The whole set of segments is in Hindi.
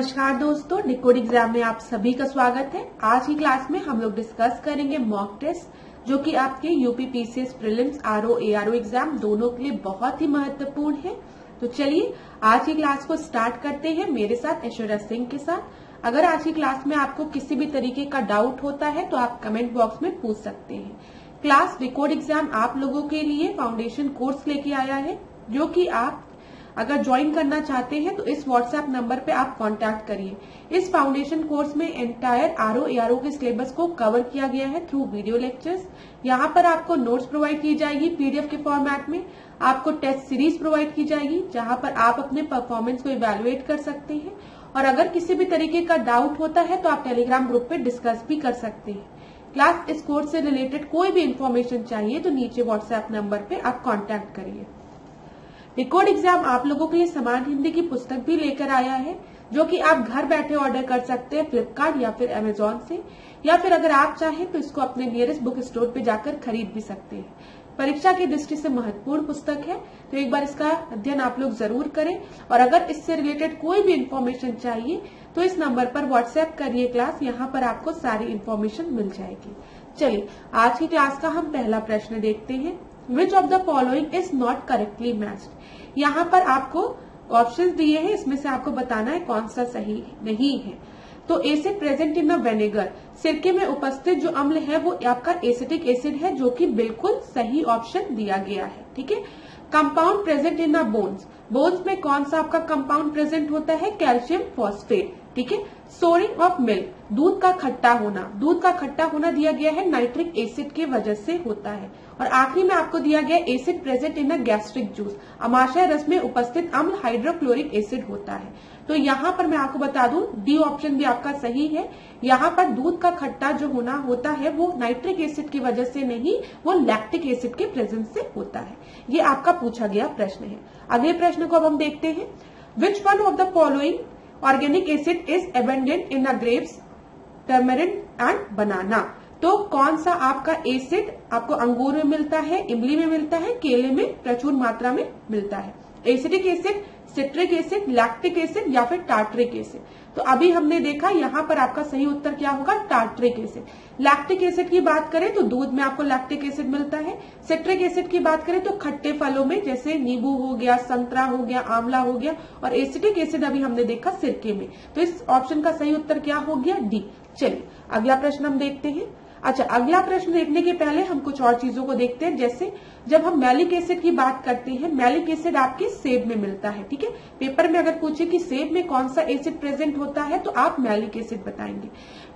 नमस्कार दोस्तों, डिकोड एग्जाम में आप सभी का स्वागत है। आज की क्लास में हम लोग डिस्कस करेंगे मॉक टेस्ट जो कि आपके UP PCS prelims RO ARO exam दोनों के लिए बहुत ही महत्वपूर्ण है। तो चलिए आज की क्लास को स्टार्ट करते हैं मेरे साथ ऐश्वर्या सिंह के साथ। अगर आज की क्लास में आपको किसी भी तरीके का डाउट होता है तो आप कमेंट बॉक्स में पूछ सकते हैं। क्लास डिकोड एग्जाम आप लोगों के लिए फाउंडेशन कोर्स लेके आया है, जो कि आप अगर ज्वाइन करना चाहते हैं तो इस व्हाट्सएप नंबर पे आप कांटेक्ट करिए। इस फाउंडेशन कोर्स में एंटायर आरओ एआरओ के सिलेबस को कवर किया गया है थ्रू वीडियो लेक्चर्स। यहाँ पर आपको नोट्स प्रोवाइड की जाएगी पीडीएफ के फॉर्मेट में, आपको टेस्ट सीरीज प्रोवाइड की जाएगी जहां पर आप अपने परफॉर्मेंस को इवेलुएट कर सकते हैं। और अगर किसी भी तरीके का डाउट होता है तो आप टेलीग्राम ग्रुप पे डिस्कस भी कर सकते हैं। क्लास इस कोर्स से रिलेटेड कोई भी इन्फॉर्मेशन चाहिए तो नीचे व्हाट्सएप नंबर पे आप कॉन्टेक्ट करिए। डिकोड एग्जाम आप लोगों के लिए समान हिंदी की पुस्तक भी लेकर आया है, जो कि आप घर बैठे ऑर्डर कर सकते हैं फ्लिपकार्ट या फिर अमेजोन से, या फिर अगर आप चाहें तो इसको अपने नियरेस्ट बुक स्टोर पे जाकर खरीद भी सकते हैं। परीक्षा की दृष्टि से महत्वपूर्ण पुस्तक है, तो एक बार इसका अध्ययन आप लोग जरूर करें। और अगर इससे रिलेटेड कोई भी इन्फॉर्मेशन चाहिए तो इस नंबर पर व्हाट्सएप करिए क्लास, यहाँ पर आपको सारी इन्फॉर्मेशन मिल जाएगी। चलिए आज की क्लास का हम पहला प्रश्न देखते हैं। Which of the following is not correctly matched? यहाँ पर आपको ऑप्शंस दिए हैं, इसमें से आपको बताना है कौन सा सही नहीं है। तो acid present in a vinegar, सिरके में उपस्थित जो अम्ल है वो आपका एसिटिक एसिड है, जो कि बिल्कुल सही ऑप्शन दिया गया है। ठीक है। Compound present in a bones, bones में कौन सा आपका कंपाउंड प्रेजेंट होता है? Calcium phosphate. ठीक है। सोरिंग ऑफ मिल्क, दूध का खट्टा होना, दूध का खट्टा होना दिया गया है नाइट्रिक एसिड की वजह से होता है। और आखिरी में आपको दिया गया acid present in a gastric juice, अमाशय रस में उपस्थित अम्ल हाइड्रोक्लोरिक एसिड होता है। तो यहाँ पर मैं आपको बता दूं डी ऑप्शन भी आपका सही है। यहाँ पर दूध का खट्टा जो होना होता है वो नाइट्रिक एसिड की वजह से नहीं, वो लैक्टिक एसिड के प्रेजेंस से होता है। ये आपका पूछा गया प्रश्न है। अगले प्रश्न को अब हम देखते हैं। Which one of the following organic acid is abundant in a grapes, tamarind and banana. तो कौन सा आपका एसिड आपको अंगूर में मिलता है, इमली में मिलता है, केले में प्रचुर मात्रा में मिलता है? Acidic acid, citric acid, lactic acid या फिर टार्ट्रिक एसिड? तो अभी हमने देखा यहाँ पर आपका सही उत्तर क्या होगा? Tartaric acid. लैक्टिक एसिड की बात करें तो दूध में आपको लैक्टिक एसिड मिलता है। सिट्रिक एसिड की बात करें तो खट्टे फलों में जैसे नींबू हो गया, संतरा हो गया, आंवला हो गया। और एसिडिक एसिड अभी हमने देखा सिरके में। तो इस ऑप्शन का सही उत्तर क्या हो गया? डी। चलिए अगला प्रश्न हम देखते हैं। अच्छा, अगला प्रश्न देखने के पहले हम कुछ और चीजों को देखते हैं। जैसे जब हम मैलिक एसिड की बात करते हैं, मैलिक एसिड आपके सेब में मिलता है। ठीक है। पेपर में अगर पूछे कि सेब में कौन सा एसिड प्रेजेंट होता है तो आप मैलिक एसिड बताएंगे।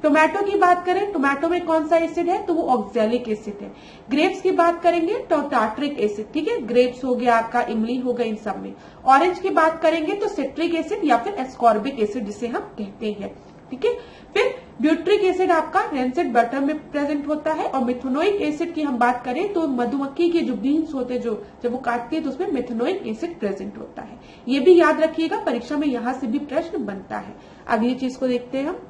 टोमेटो की बात करें, टोमेटो में कौन सा एसिड है तो वो ऑक्सैलिक एसिड है। ग्रेप्स की बात करेंगे तो टार्ट्रिक एसिड। ठीक है। ग्रेप्स हो गया आपका, इमली हो गया, इन सब में। ऑरेंज की बात करेंगे तो सिट्रिक एसिड या फिर एस्कॉर्बिक एसिड जिसे हम कहते हैं। ठीक है। फिर ब्यूट्रिक एसिड आपका रेंसिड बटर में प्रेजेंट होता है। और मिथेनोइक एसिड की हम बात करें तो मधुमक्खी के जो बीन्स होते हैं, जो जब वो काटती है तो उसमें मिथेनोइक एसिड प्रेजेंट होता है। ये भी याद रखिएगा, परीक्षा में यहाँ से भी प्रश्न बनता है। अगली चीज को देखते हैं हम।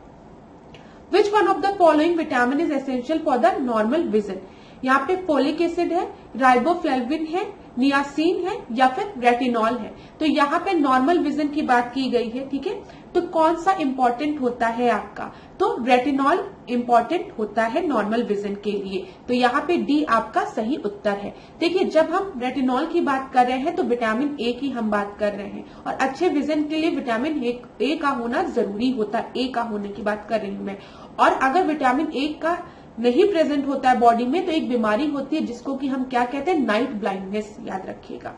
विच one of the following vitamin is essential for the normal vision? यहाँ पे फोलिक एसिड है, राइबोफ्लेविन है, नियासिन है या फिर रेटिनॉल है। तो यहाँ पे नॉर्मल विजन की बात की गई है। ठीक है। तो कौन सा इंपॉर्टेंट होता है आपका? तो रेटिनॉल इंपॉर्टेंट होता है नॉर्मल विजन के लिए। तो यहाँ पे डी आपका सही उत्तर है। देखिए जब हम रेटिनॉल की बात कर रहे हैं तो विटामिन ए की हम बात कर रहे हैं, और अच्छे विजन के लिए विटामिन ए का होना जरूरी होता है। ए का होने की बात कर रही हूं मैं। और अगर विटामिन ए का नहीं प्रेजेंट होता है बॉडी में तो एक बीमारी होती है जिसको कि हम क्या कहते हैं? Night blindness. याद रखिएगा।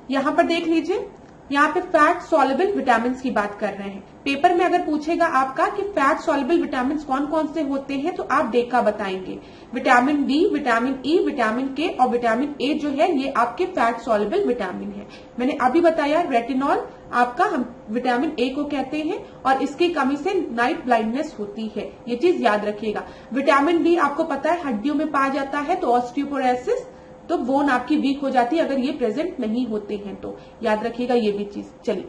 यहाँ पर देख लीजिए, यहाँ पे फैट सॉल्युबल विटामिन की बात कर रहे हैं। पेपर में अगर पूछेगा आपका कि फैट सॉल्युबल विटामिन कौन कौन से होते हैं तो आप डेका बताएंगे। Vitamin B, vitamin E, vitamin K और विटामिन ए जो है ये आपके फैट सॉल्युबल विटामिन है। मैंने अभी बताया रेटिनॉल आपका हम विटामिन ए को कहते हैं, और इसकी कमी से नाइट ब्लाइंडनेस होती है। ये चीज याद रखिएगा। विटामिन डी आपको पता है हड्डियों में पाया जाता है, तो ऑस्टियोपोरोसिस, तो बोन आपकी वीक हो जाती है अगर ये प्रेजेंट नहीं होते हैं तो। याद रखिएगा ये भी चीज। चलिए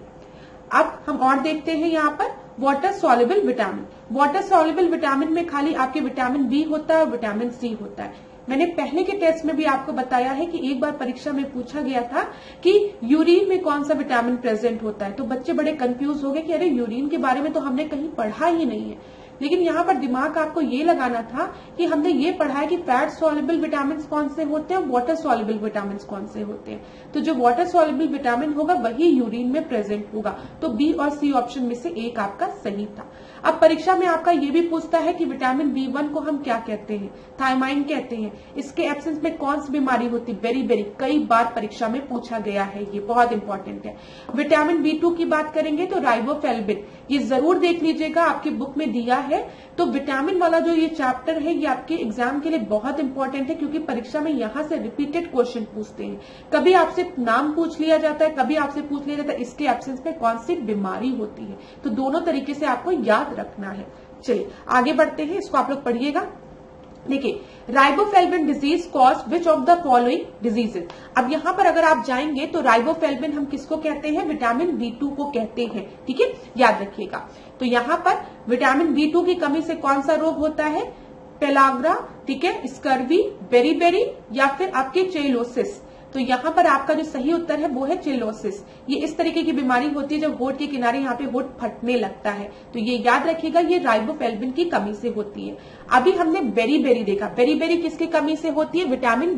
अब हम और देखते हैं यहाँ पर water soluble vitamin. Water soluble vitamin में खाली आपके विटामिन बी होता है और विटामिन सी होता है। मैंने पहले के टेस्ट में भी आपको बताया है कि एक बार परीक्षा में पूछा गया था कि यूरिन में कौन सा विटामिन प्रेजेंट होता है, तो बच्चे बड़े कंफ्यूज हो गए कि अरे यूरिन के बारे में तो हमने कहीं पढ़ा ही नहीं है। लेकिन यहाँ पर दिमाग आपको ये लगाना था कि हमने ये पढ़ा है कि फैट सॉल्युबल विटामिन कौन से होते हैं, वाटर सॉल्युबल विटामिन कौन से होते हैं। तो जो वाटर सॉल्युबल विटामिन होगा वही यूरिन में प्रेजेंट होगा। तो बी और सी ऑप्शन में से एक आपका सही था। अब परीक्षा में आपका ये भी पूछता है कि विटामिन B1 को हम क्या कहते हैं, थायमाइन कहते हैं। इसके एब्सेंस में कौन सी बीमारी होती है, बेरी कई बार परीक्षा में पूछा गया है, ये बहुत इंपॉर्टेंट है। विटामिन B2 की बात करेंगे तो राइबोफ्लेविन, ये जरूर देख लीजिएगा, आपकी बुक में दिया है। तो विटामिन वाला जो ये चैप्टर है ये आपके एग्जाम के लिए बहुत इंपॉर्टेंट है, क्योंकि परीक्षा में यहां से रिपीटेड क्वेश्चन पूछते हैं। कभी आपसे नाम पूछ लिया जाता है, कभी आपसे पूछ लिया जाता है इसके एब्सेंस में कौन सी बीमारी होती है। तो दोनों तरीके से आपको याद रखना है। चलिए आगे बढ़ते हैं, इसको आप लोग पढ़िएगा। देखिए, riboflavin disease cause which of the following diseases. अब यहां पर अगर आप जाएंगे तो राइबोफ्लेविन हम किसको कहते हैं, विटामिन B2 को कहते हैं, ठीक है, याद रखिएगा। तो यहां पर विटामिन B2 की कमी से कौन सा रोग होता है, पेलाग्रा, ठीक है, स्कर्वी, बेरी या फिर आपके चेलोसिस। तो यहाँ पर आपका जो सही उत्तर है वो है चेलोसिस। ये इस तरीके की बीमारी होती है जब होंठ के किनारे यहाँ पे होंठ फटने लगता है। तो ये याद रखिएगा, ये राइबोफ्लेविन की कमी से होती है। अभी हमने बेरी देखा, बेरी किसकी कमी से होती है, विटामिन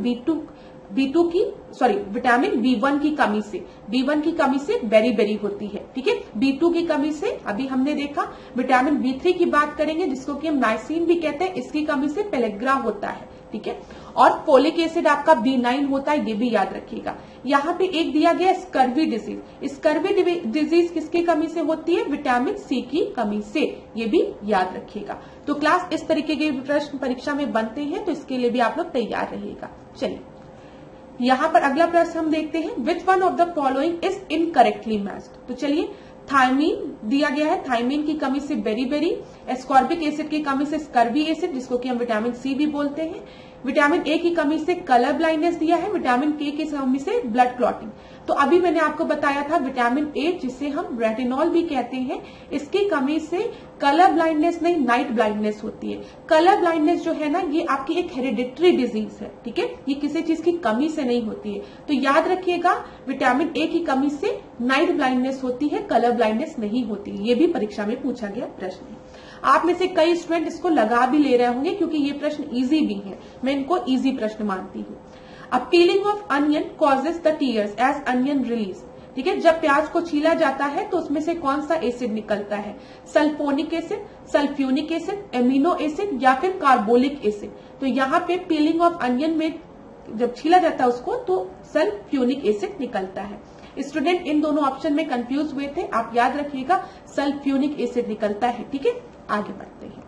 विटामिन B1 की कमी से। B1 की कमी से बेरी होती है, ठीक है। B2 की कमी से अभी हमने देखा। विटामिन B3 की बात करेंगे जिसको कि हम नाइसिन भी कहते हैं, इसकी कमी से पेलेग्रा होता है, ठीक है। और फोलिक एसिड आपका B9 होता है, ये भी याद रखिएगा। यहाँ पे एक दिया गया स्कर्वी डिजीज। स्कर्वी डिजीज किसकी कमी से होती है, विटामिन C की कमी से, ये भी याद रखिएगा। तो क्लास इस तरीके के प्रश्न परीक्षा में बनते हैं, तो इसके लिए भी आप लोग तैयार रहिएगा। चलिए यहाँ पर अगला प्रश्न हम देखते हैं, which one of the following is incorrectly matched. तो चलिए, थायमीन दिया गया है, थायमीन की कमी से बेरी, एस्कॉर्बिक एसिड की कमी से स्कर्वी एसिड जिसको कि हम विटामिन C भी बोलते हैं। विटामिन A की कमी से कलर ब्लाइंडनेस दिया है, विटामिन K की कमी से ब्लड क्लॉटिंग। तो अभी मैंने आपको बताया था विटामिन A जिसे हम रेटिनॉल भी कहते हैं, इसकी कमी से कलर ब्लाइंडनेस नहीं, नाइट ब्लाइंडनेस होती है। कलर ब्लाइंडनेस जो है ना, ये आपकी एक हेरिडिटरी डिजीज है, ठीक है, ये किसी चीज की कमी से नहीं होती है। तो याद रखिएगा, विटामिन A की कमी से नाइट ब्लाइंडनेस होती है, कलर ब्लाइंडनेस नहीं होती। ये भी परीक्षा में पूछा गया प्रश्न है। आप में से कई स्टूडेंट इसको लगा भी ले रहे होंगे क्योंकि ये प्रश्न इजी भी है, मैं इनको इजी प्रश्न मानती हूँ। A peeling of onion causes the tears as onion release, ठीक है। जब प्याज को छीला जाता है तो उसमें से कौन सा एसिड निकलता है, sulphonic acid, sulphuric acid, amino acid या फिर कार्बोलिक एसिड। तो यहाँ पे पीलिंग ऑफ अनियन में जब छीला जाता है उसको तो सल्फ्यूनिक एसिड निकलता है। स्टूडेंट इन दोनों ऑप्शन में कंफ्यूज हुए थे, आप याद रखिएगा सल्फ्यूनिक एसिड निकलता है, ठीक है। आगे बढ़ते हैं।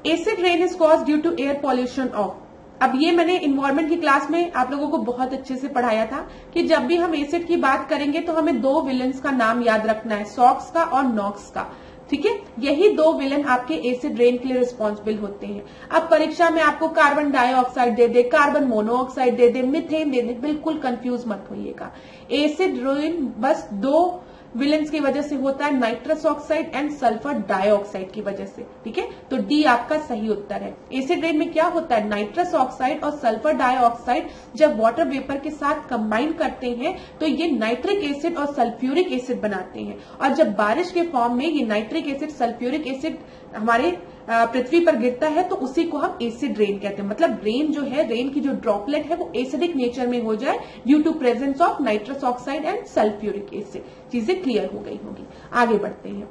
Acid rain is cause due to air pollution of. अब ये मैंने इन्वायरमेंट की क्लास में आप लोगों को बहुत अच्छे से पढ़ाया था कि जब भी हम एसिड की बात करेंगे तो हमें दो विलन्स का नाम याद रखना है, सॉक्स का और नॉक्स का, ठीक है। यही दो विलन आपके एसिड रेन के लिए रिस्पॉन्सिबल होते हैं। अब परीक्षा में आपको कार्बन डाइऑक्साइड दे दे, कार्बन मोनोऑक्साइड दे दे, मीथेन दे दे, बिल्कुल कंफ्यूज मत होइएगा। एसिड रेन बस दो विलेंस की वजह से होता है, nitrous oxide and sulphur dioxide की वजह से, ठीक है। तो डी आपका सही उत्तर है। एसिड रेन में क्या होता है, नाइट्रस ऑक्साइड और सल्फर डाइऑक्साइड जब वाटर वेपर के साथ कंबाइन करते हैं तो ये नाइट्रिक एसिड और सल्फ्यूरिक एसिड बनाते हैं, और जब बारिश के फॉर्म में ये नाइट्रिक एसिड सल्फ्यूरिक एसिड हमारे पृथ्वी पर गिरता है तो उसी को हम एसिड रेन कहते हैं। मतलब रेन जो है, रेन की जो ड्रॉपलेट है वो एसिडिक नेचर में हो जाए due to presence of nitrous oxide and sulphuric acid. चीजें क्लियर हो गई होगी। आगे बढ़ते हैं।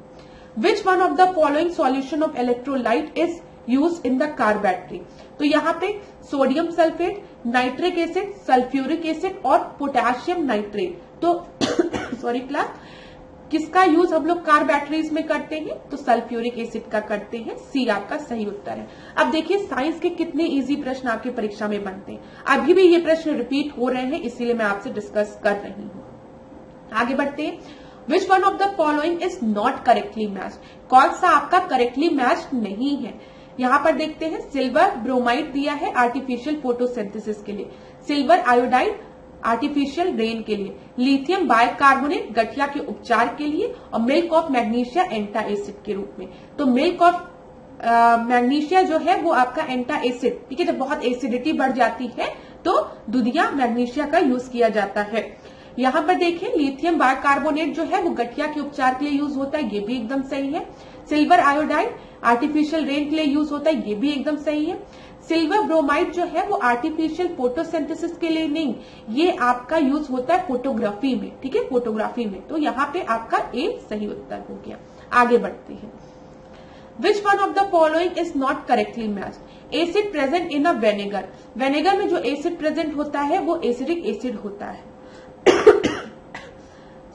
Which one of the following solution of electrolyte is use in the car battery. तो यहाँ पे sodium sulphate, nitric acid, sulphuric acid और पोटेशियम नाइट्रेट। तो सॉरी क्लास, किसका यूज हम लोग कार बैटरीज में करते हैं, तो सल्फ्यूरिक एसिड का करते हैं। सी आपका सही उत्तर है। अब देखिए साइंस के कितने इजी प्रश्न आपके परीक्षा में बनते हैं। अभी भी ये प्रश्न रिपीट हो रहे हैं, इसीलिए मैं आपसे डिस्कस कर रही हूँ। आगे बढ़ते हैं। Which one of the following is not correctly matched. कौन सा आपका करेक्टली मैच्ड नहीं है। यहाँ पर देखते हैं, सिल्वर ब्रोमाइड दिया है आर्टिफिशियल फोटोसिंथेसिस के लिए, सिल्वर आयोडाइड आर्टिफिशियल रेन के लिए, लिथियम बाइकार्बोनेट गठिया के उपचार के लिए, और मिल्क ऑफ मैग्नीशिया एंटा एसिड के रूप में। तो मिल्क ऑफ मैग्नीशिया जो है वो आपका एंटा एसिड, ठीक है, जब बहुत एसिडिटी बढ़ जाती है तो दूधिया मैग्नीशिया का यूज किया जाता है। यहाँ पर देखें लिथियम बाइकार्बोनेट जो है वो गठिया के उपचार के लिए यूज होता है, ये भी एकदम सही है। सिल्वर आयोडाइड आर्टिफिशियल रेन के लिए यूज होता है, ये भी एकदम सही है। सिल्वर ब्रोमाइड जो है वो आर्टिफिशियल फोटोसिंथेसिस के लिए नहीं, ये आपका यूज होता है फोटोग्राफी में, ठीक है, फोटोग्राफी में। तो यहाँ पे आपका ए सही उत्तर हो गया। आगे बढ़ते हैं। Which one of the following is not correctly matched? Acid present in a vinegar. Vinegar में जो एसिड प्रेजेंट होता है वो एसिडिक एसिड होता है।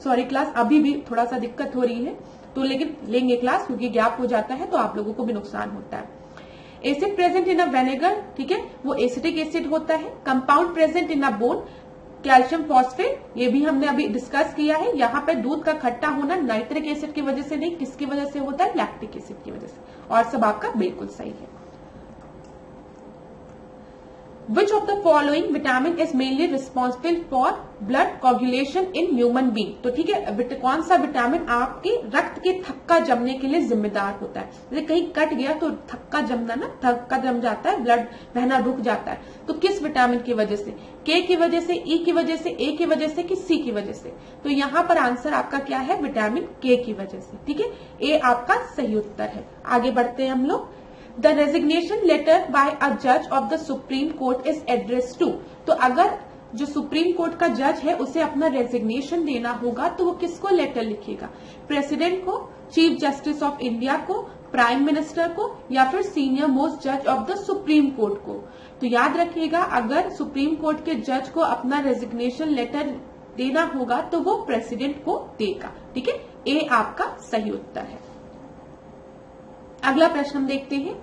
सॉरी क्लास, अभी भी थोड़ा सा दिक्कत हो रही है तो लेकिन लेंगे क्लास, क्योंकि गैप हो जाता है तो आप लोगों को भी नुकसान होता है। Acid present in a vinegar, ठीक है, वो एसिडिक एसिड होता है। Compound present in a bone, calcium phosphate, ये भी हमने अभी डिस्कस किया है। यहाँ पे दूध का खट्टा होना नाइट्रिक एसिड की वजह से नहीं, किसकी वजह से होता है, लैक्टिक एसिड की वजह से। और सब आपका बिल्कुल सही है। Which of the following vitamin is mainly responsible for blood coagulation in human being? तो ठीक है, कौन सा विटामिन आपके रक्त के थक्का जमने के लिए जिम्मेदार होता है? जैसे कहीं कट गया तो थक्का जमना ना, थक्का जम जाता है, ब्लड बहना रुक जाता है, तो किस विटामिन की वजह से? के की वजह से, ई की वजह से, ए की वजह से कि सी की वजह से? तो यहाँ पर आंसर आपका क्या है, विटामिन के की वजह से, ठीक है, ए आपका सही उत्तर है। आगे बढ़ते हैं हम लोग। The resignation letter by a judge of the Supreme Court is addressed to. तो अगर जो सुप्रीम कोर्ट का जज है उसे अपना रेजिग्नेशन देना होगा तो वो किसको लेटर लिखेगा? प्रेसिडेंट को, चीफ जस्टिस ऑफ इंडिया को, प्राइम मिनिस्टर को, या फिर सीनियर मोस्ट जज ऑफ द सुप्रीम कोर्ट को? तो याद रखिएगा, अगर सुप्रीम कोर्ट के जज को अपना रेजिग्नेशन लेटर देना होगा तो वो प्रेसिडेंट को देगा, ठीक है, ए आपका सही उत्तर है। अगला प्रश्न हम देखते हैं।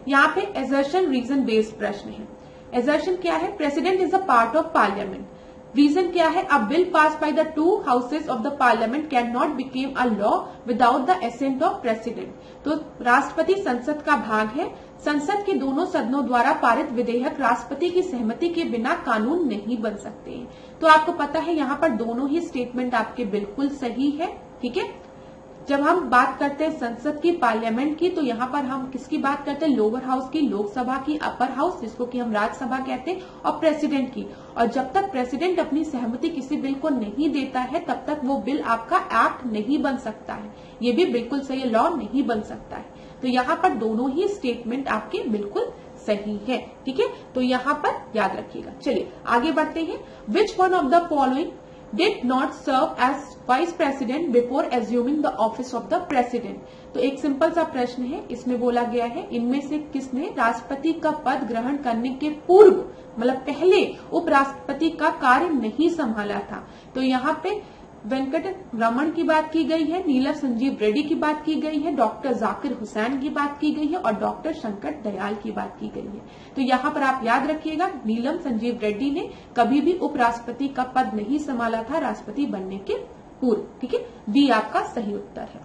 यहाँ पे एजर्शन रीजन बेस्ड प्रश्न है। एजर्शन क्या है? President is a part of parliament. Reason क्या है? A bill pass by the two houses of the parliament can not become a law without the assent of president. तो राष्ट्रपति संसद का भाग है, संसद के दोनों सदनों द्वारा पारित विधेयक राष्ट्रपति की सहमति के बिना कानून नहीं बन सकते हैं। तो आपको पता है यहाँ पर दोनों ही स्टेटमेंट आपके बिल्कुल सही है, ठीक है। जब हम बात करते हैं संसद की, पार्लियामेंट की, तो यहाँ पर हम किसकी बात करते हैं? लोअर हाउस की, लोकसभा की, अपर हाउस जिसको कि हम राज्यसभा कहते हैं, और प्रेसिडेंट की। और जब तक प्रेसिडेंट अपनी सहमति किसी बिल को नहीं देता है तब तक वो बिल आपका एक्ट नहीं बन सकता है। ये भी बिल्कुल सही, लॉ नहीं बन सकता है। तो यहाँ पर दोनों ही स्टेटमेंट आपके बिल्कुल सही है, ठीक है। तो यहाँ पर याद रखिएगा। चलिए आगे बढ़ते हैं। Which one of the following did not serve as vice president before assuming the office of the president? तो एक सिंपल सा प्रश्न है, इसमें बोला गया है इनमें से किसने राष्ट्रपति का पद ग्रहण करने के पूर्व, मतलब पहले उपराष्ट्रपति का कार्य नहीं संभाला था? तो यहाँ पे वेंकट रमन की बात की गई है, नीलम संजीव रेड्डी की बात की गई है, डॉक्टर जाकिर हुसैन की बात की गई है और डॉक्टर शंकर दयाल की बात की गई है। तो यहाँ पर आप याद रखिएगा, नीलम संजीव रेड्डी ने कभी भी उपराष्ट्रपति का पद नहीं संभाला था राष्ट्रपति बनने के पूर्व, ठीक है। बी आपका सही उत्तर है।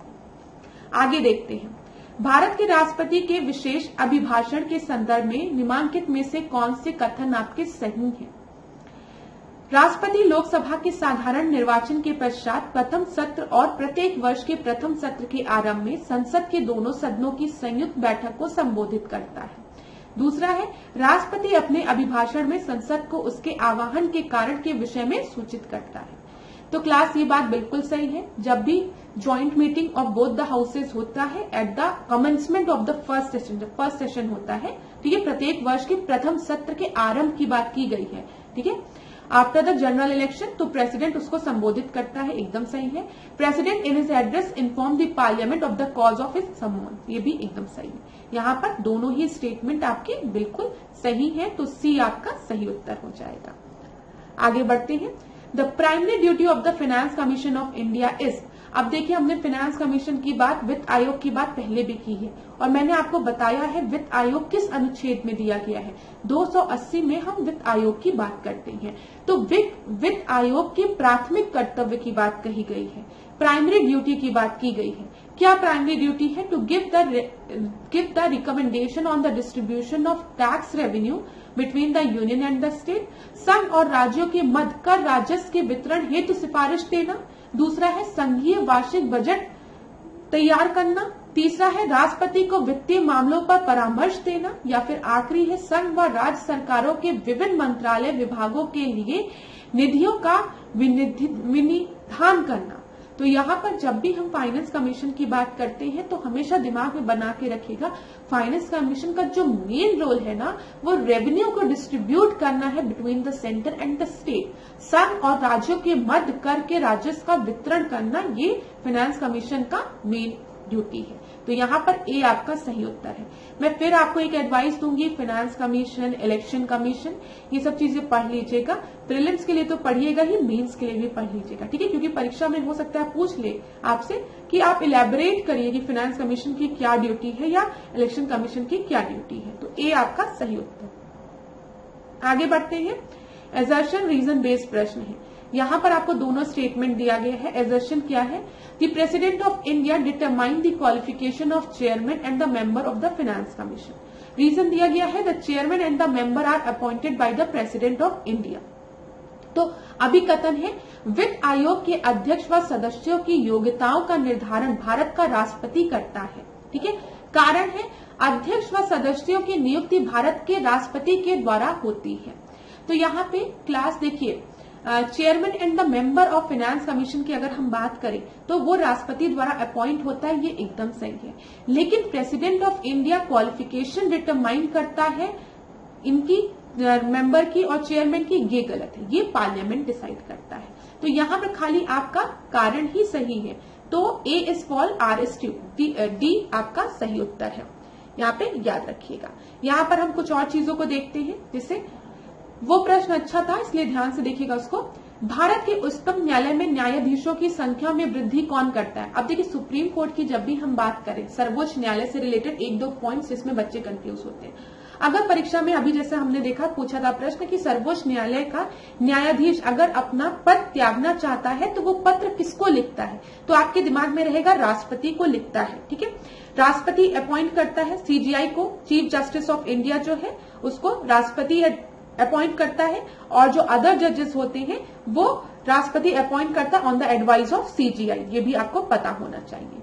आगे देखते हैं। भारत के राष्ट्रपति के विशेष अभिभाषण के संदर्भ में निम्नलिखित में से कौन से कथन आपके सही हैं? राष्ट्रपति लोकसभा के साधारण निर्वाचन के पश्चात प्रथम सत्र और प्रत्येक वर्ष के प्रथम सत्र के आरंभ में संसद के दोनों सदनों की संयुक्त बैठक को संबोधित करता है। दूसरा है, राष्ट्रपति अपने अभिभाषण में संसद को उसके आह्वान के कारण के विषय में सूचित करता है। तो क्लास ये बात बिल्कुल सही है। जब भी joint meeting of both the houses होता है at the commencement of the first session, जब फर्स्ट सेशन होता है, ठीक है, प्रत्येक वर्ष के प्रथम सत्र के आरंभ की बात की गई है, ठीक है। आफ्टर द जनरल इलेक्शन, तो प्रेसिडेंट उसको संबोधित करता है, एकदम सही है। President in his address inform the parliament of the cause of his summon, ये भी एकदम सही है। यहाँ पर दोनों ही स्टेटमेंट आपके बिल्कुल सही है, तो सी आपका सही उत्तर हो जाएगा। आगे बढ़ते हैं। The primary duty of the finance commission of India is. अब देखिए, हमने फाइनेंस कमीशन की बात, वित्त आयोग की बात पहले भी की है और मैंने आपको बताया है वित्त आयोग किस अनुच्छेद में दिया गया है। 280 में हम वित्त आयोग की बात करते हैं। तो वित्त आयोग के प्राथमिक कर्तव्य की बात कही गई है, प्राइमरी ड्यूटी की बात की गई है। क्या प्राइमरी ड्यूटी है? To give the recommendation on the distribution of tax revenue between the union and the state. संघ और राज्यों के मध्य कर राजस्व के वितरण हेतु सिफारिश देना। दूसरा है संघीय वार्षिक बजट तैयार करना, तीसरा है राष्ट्रपति को वित्तीय मामलों पर परामर्श देना, या फिर आखिरी है संघ व राज्य सरकारों के विभिन्न मंत्रालय विभागों के लिए निधियों का विनिधान करना। तो यहाँ पर जब भी हम फाइनेंस कमीशन की बात करते हैं तो हमेशा दिमाग में बना के रखिएगा, फाइनेंस कमीशन का जो मेन रोल है ना, वो रेवेन्यू को डिस्ट्रीब्यूट करना है between the centre and the state. संघ और राज्यों के मध्य कर के राजस्व का वितरण करना, ये फाइनेंस कमीशन का मेन ड्यूटी है। तो यहाँ पर ए आपका सही उत्तर है। मैं फिर आपको एक एडवाइस दूंगी, फाइनेंस कमीशन, इलेक्शन कमीशन, ये सब चीजें पढ़ लीजिएगा। प्रीलिम्स के लिए तो पढ़िएगा ही, मेंस के लिए भी पढ़ लीजिएगा, ठीक है, क्योंकि परीक्षा में हो सकता है पूछ ले आपसे कि आप इलेबोरेट करिए कि फाइनेंस कमीशन की क्या ड्यूटी है या इलेक्शन कमीशन की क्या ड्यूटी है। तो ए आपका सही उत्तर। आगे बढ़ते हैं। एजर्शन रीजन बेस्ड प्रश्न है। यहाँ पर आपको दोनों स्टेटमेंट दिया गया है। एजर्शन क्या है? The president of India determine the qualification of chairman and the member of the finance commission. Reason दिया गया है the chairman and the member are appointed by the president of India. तो अभी कथन है, वित्त आयोग के अध्यक्ष व सदस्यों की योग्यताओं का निर्धारण भारत का राष्ट्रपति करता है, ठीक है। कारण है, अध्यक्ष व सदस्यों की नियुक्ति भारत के राष्ट्रपति के द्वारा होती है। तो यहाँ पे क्लास देखिए, chairman and the member of finance commission की अगर हम बात करें तो वो राष्ट्रपति द्वारा अपॉइंट होता है, ये एकदम सही है। लेकिन president of India qualification determine करता है इनकी मेंबर की और चेयरमैन की, ये गलत है, ये पार्लियामेंट डिसाइड करता है। तो यहाँ पर खाली आपका कारण ही सही है। तो A is false, R is true, D आपका सही उत्तर है। यहाँ पे याद रखिएगा। यहाँ पर हम कुछ और चीजों को देखते हैं, जिससे वो प्रश्न अच्छा था इसलिए ध्यान से देखिएगा उसको। भारत के उच्चतम न्यायालय में न्यायाधीशों की संख्या में वृद्धि कौन करता है? अब देखिए, सुप्रीम कोर्ट की जब भी हम बात करें, सर्वोच्च न्यायालय से रिलेटेड एक दो पॉइंट्स जिसमें बच्चे कंफ्यूज होते हैं। अगर परीक्षा में अभी जैसे हमने देखा, पूछा था प्रश्न कि सर्वोच्च न्यायालय का न्यायाधीश अगर अपना पद त्यागना चाहता है तो वो पत्र किसको लिखता है? तो आपके दिमाग में रहेगा राष्ट्रपति को लिखता है, ठीक है। राष्ट्रपति अपॉइंट करता है सीजीआई को, चीफ जस्टिस ऑफ इंडिया जो है उसको राष्ट्रपति अपॉइंट करता है, और जो अदर जजेस होते हैं वो राष्ट्रपति अपॉइंट करता है on the advice of CGI. ये भी आपको पता होना चाहिए।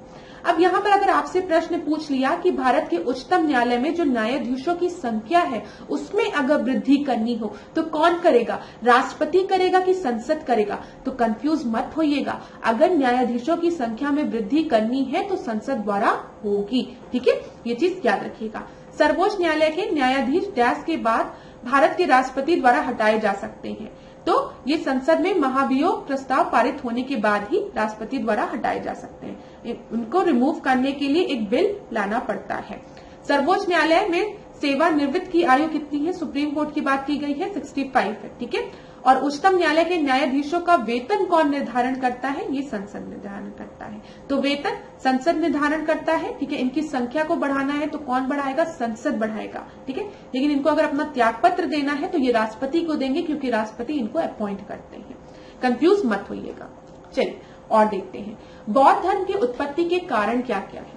अब यहाँ पर अगर आपसे प्रश्न पूछ लिया कि भारत के उच्चतम न्यायालय में जो न्यायाधीशों की संख्या है उसमें अगर वृद्धि करनी हो तो कौन करेगा? राष्ट्रपति करेगा कि संसद करेगा? तो कंफ्यूज मत होइएगा, अगर न्यायाधीशों की संख्या में वृद्धि करनी है तो संसद द्वारा होगी, ठीक है, ये चीज याद रखिएगा। सर्वोच्च न्यायालय के न्यायाधीश डैश के बाद भारत के राष्ट्रपति द्वारा हटाए जा सकते हैं। तो ये संसद में महाभियोग प्रस्ताव पारित होने के बाद ही राष्ट्रपति द्वारा हटाए जा सकते हैं। उनको रिमूव करने के लिए एक बिल लाना पड़ता है। सर्वोच्च न्यायालय में सेवानिवृत्त की आयु कितनी है? सुप्रीम कोर्ट की बात की गई है 65 है, ठीक है। और उच्चतम न्यायालय के न्यायाधीशों का वेतन कौन निर्धारण करता है? ये संसद निर्धारण करता है। तो वेतन संसद निर्धारण करता है, ठीक है। इनकी संख्या को बढ़ाना है तो कौन बढ़ाएगा? संसद बढ़ाएगा, ठीक है। लेकिन इनको अगर अपना त्यागपत्र देना है तो ये राष्ट्रपति को देंगे, क्योंकि राष्ट्रपति इनको अपॉइंट करते हैं। कंफ्यूज मत होइएगा। चलिए और देखते हैं, बौद्ध धर्म की उत्पत्ति के कारण क्या क्या है?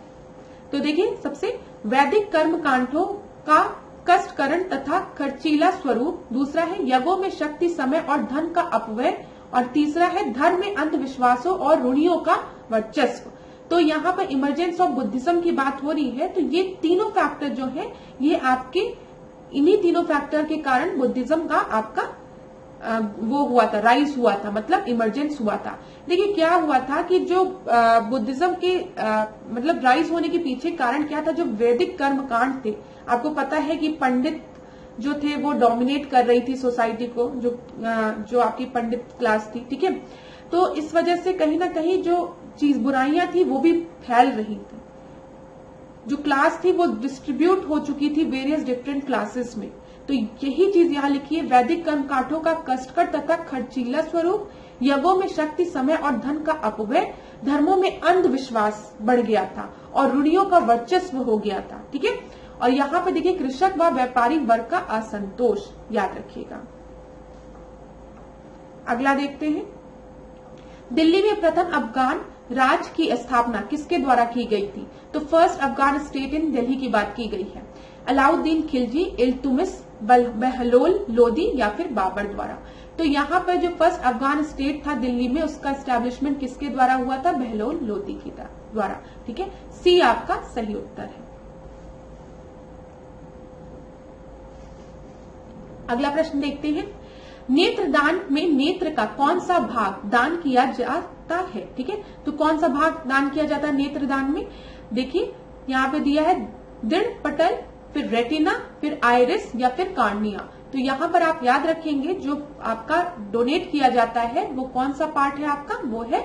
तो देखिए, सबसे वैदिक कर्म कांडों का कष्टकरण तथा खर्चीला स्वरूप, दूसरा है यज्ञों में शक्ति, समय और धन का अपव्यय, और तीसरा है धर्म में अंधविश्वासों और रूढ़ियों का वर्चस्व। तो यहाँ पर इमरजेंस ऑफ बुद्धिज्म की बात हो रही है, तो ये तीनों फैक्टर जो है ये आपके इन्हीं तीनों फैक्टर के कारण बुद्धिज्म का आपका वो हुआ था, राइज हुआ था, मतलब इमरजेंस हुआ था। देखिए क्या हुआ था कि जो बुद्धिज्म के मतलब राइज होने के पीछे कारण क्या था? जो वैदिक कर्म कांड थे, आपको पता है कि पंडित जो थे वो डोमिनेट कर रही थी सोसाइटी को, जो आपकी पंडित क्लास थी, ठीक है। तो इस वजह से कहीं ना कहीं जो चीज बुराइयां थी वो भी फैल रही थी, जो क्लास थी वो डिस्ट्रीब्यूट हो चुकी थी वेरियस डिफरेंट क्लासेस में। तो यही चीज यहाँ लिखी है, वैदिक कर्म कांडों का कष्टकर तथा खर्चीला स्वरूप, यज्ञों में शक्ति, समय और धन का अपव्यय, धर्मों में अंधविश्वास बढ़ गया था और रूढ़ियों का वर्चस्व हो गया था, ठीक है। और यहाँ पे देखिए कृषक व व्यापारी वर्ग का असंतोष, याद रखिएगा। अगला देखते हैं, दिल्ली में प्रथम अफगान राज्य की स्थापना किसके द्वारा की गई थी? तो first Afghan state in Delhi की बात की गई है। अलाउद्दीन खिलजी, इल्तुतमिश, बहलोल लोदी या फिर बाबर द्वारा। तो यहाँ पर जो फर्स्ट अफगान स्टेट था दिल्ली में, उसका एस्टेब्लिशमेंट किसके द्वारा हुआ था? बहलोल लोदी की द्वारा। ठीक है, सी आपका सही उत्तर है। अगला प्रश्न देखते हैं। नेत्रदान में नेत्र का कौन सा भाग दान किया जाता है? ठीक है, तो कौन सा भाग दान किया जाता है नेत्रदान में? देखिए यहाँ पे दिया है दृढ़ पटल, फिर रेटिना, फिर आइरिस या फिर कार्निया। तो यहाँ पर आप याद रखेंगे जो आपका डोनेट किया जाता है वो कौन सा पार्ट है आपका? वो है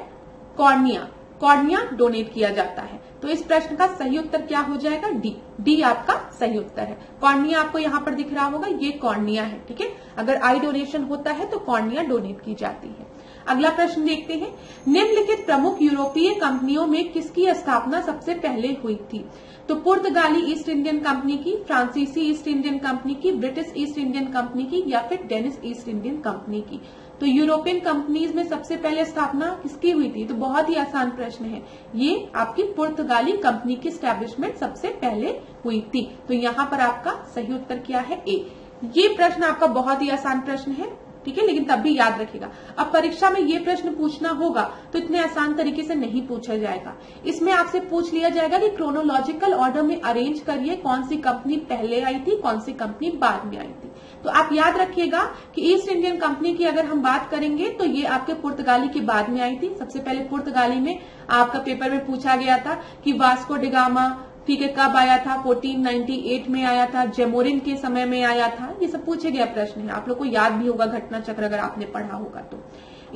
कॉर्निया। कॉर्निया डोनेट किया जाता है। तो इस प्रश्न का सही उत्तर क्या हो जाएगा? डी। डी आपका सही उत्तर है। कॉर्निया आपको यहाँ पर दिख रहा होगा, ये कॉर्निया है। ठीक है, अगर आई डोनेशन होता है तो कॉर्निया डोनेट की जाती है। अगला प्रश्न देखते हैं। निम्नलिखित प्रमुख यूरोपीय कंपनियों में किसकी स्थापना सबसे पहले हुई थी? तो पुर्तगाली ईस्ट इंडियन कंपनी की, फ्रांसीसी ईस्ट इंडियन कंपनी की, ब्रिटिश ईस्ट इंडियन कंपनी की या फिर डेनिश ईस्ट इंडियन कंपनी की। तो यूरोपियन कंपनीज में सबसे पहले स्थापना किसकी हुई थी? तो बहुत ही आसान प्रश्न है, ये आपकी पुर्तगाली कंपनी की स्टैब्लिशमेंट सबसे पहले हुई थी। तो यहाँ पर आपका सही उत्तर क्या है? ए। ये प्रश्न आपका बहुत ही आसान प्रश्न है, ठीक है, लेकिन तब भी याद रखिएगा। अब परीक्षा में ये प्रश्न पूछना होगा तो इतने आसान तरीके से नहीं पूछा जाएगा। इसमें आपसे पूछ लिया जाएगा कि क्रोनोलॉजिकल ऑर्डर में अरेंज करिए कौन सी कंपनी पहले आई थी, कौन सी कंपनी बाद में आई थी। तो आप याद रखिएगा कि ईस्ट इंडियन कंपनी की अगर हम बात करेंगे तो ये आपके पुर्तगाली की बाद में आई थी। सबसे पहले पुर्तगाली में आपका पेपर में पूछा गया था कि वास्को डिगामा, ठीक है, कब आया था? 1498 में आया था, जेमोरिन के समय में आया था। ये सब पूछे गया प्रश्न है, आप लोग को याद भी होगा घटना चक्र अगर आपने पढ़ा होगा तो।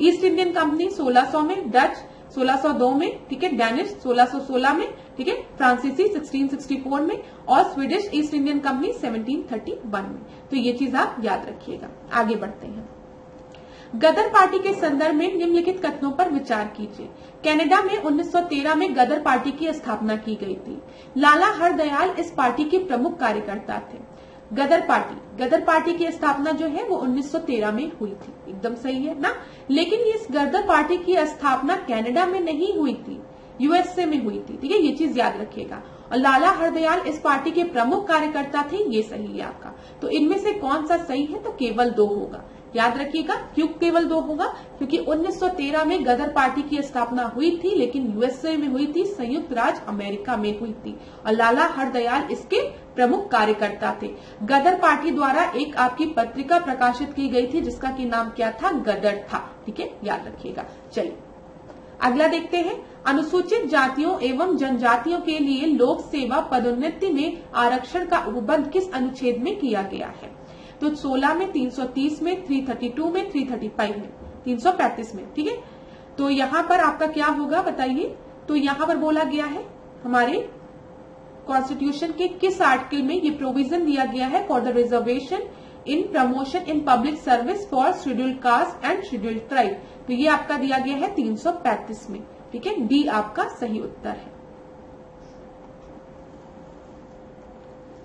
ईस्ट इंडियन कंपनी 1600 में, डच 1602 में, ठीक है, डेनिश 1616 में, ठीक है, फ्रांसीसी 1664 में और स्वीडिश ईस्ट इंडियन कंपनी 1731 में। तो ये चीज आप याद रखिएगा। आगे बढ़ते हैं। गदर पार्टी के संदर्भ में निम्नलिखित कथनों पर विचार कीजिए। कनाडा में 1913 में गदर पार्टी की स्थापना की गई थी। लाला हरदयाल इस पार्टी के प्रमुख कार्यकर्ता थे। गदर पार्टी की स्थापना जो है वो 1913 में हुई थी, एकदम सही है ना। लेकिन इस गदर पार्टी की स्थापना कनाडा में नहीं हुई थी, यूएसए में हुई थी। ठीक है, ये चीज याद रखिएगा। और लाला हरदयाल इस पार्टी के प्रमुख कार्यकर्ता थे, ये सही है आपका। तो इनमें से कौन सा सही है? तो केवल 2 होगा। याद रखिएगा, क्यों केवल 2 होगा? क्योंकि 1913 में गदर पार्टी की स्थापना हुई थी, लेकिन यूएसए में हुई थी, संयुक्त राज्य अमेरिका में हुई थी और लाला हरदयाल इसके प्रमुख कार्यकर्ता थे। गदर पार्टी द्वारा एक आपकी पत्रिका प्रकाशित की गई थी जिसका की नाम क्या था? गदर था। ठीक है, याद रखिएगा। चलिए अगला देखते हैं। अनुसूचित जातियों एवं जनजातियों के लिए लोक सेवा पदोन्नति में आरक्षण का उपबंध किस अनुच्छेद में किया गया है? तो 16 में, 330 में, 332 में, 335 में, 335 में। ठीक है, तो यहाँ पर आपका क्या होगा बताइए? तो यहाँ पर बोला गया है हमारे कॉन्स्टिट्यूशन के किस आर्टिकल में ये प्रोविजन दिया गया है? For the reservation in promotion in public service for scheduled caste and scheduled tribe. तो ये आपका दिया गया है 335 में। ठीक है, डी आपका सही उत्तर है।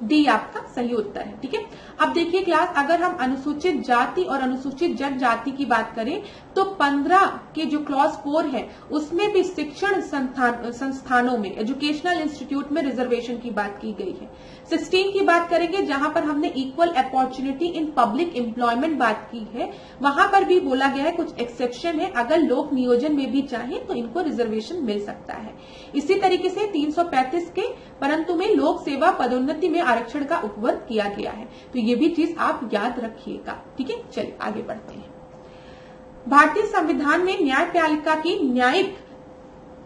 डी आपका सही उत्तर है। ठीक है, अब देखिए क्लास, अगर हम अनुसूचित जाति और अनुसूचित जनजाति की बात करें तो 15 के जो क्लॉज 4 है उसमें भी शिक्षण संस्थानों में, एजुकेशनल इंस्टीट्यूट में रिजर्वेशन की बात की गई है। 16 की बात करेंगे जहां पर हमने equal opportunity in public employment बात की है, वहां पर भी बोला गया है कुछ एक्सेप्शन है, अगर लोक नियोजन में भी चाहे तो इनको रिजर्वेशन मिल सकता है। इसी तरीके से 335 के परंतु में लोक सेवा पदोन्नति में आरक्षण का उपवर्ग किया गया है। तो ये भी चीज आप याद रखिएगा। ठीक है, चलिए आगे बढ़ते हैं। भारतीय संविधान में न्यायपालिका की न्यायिक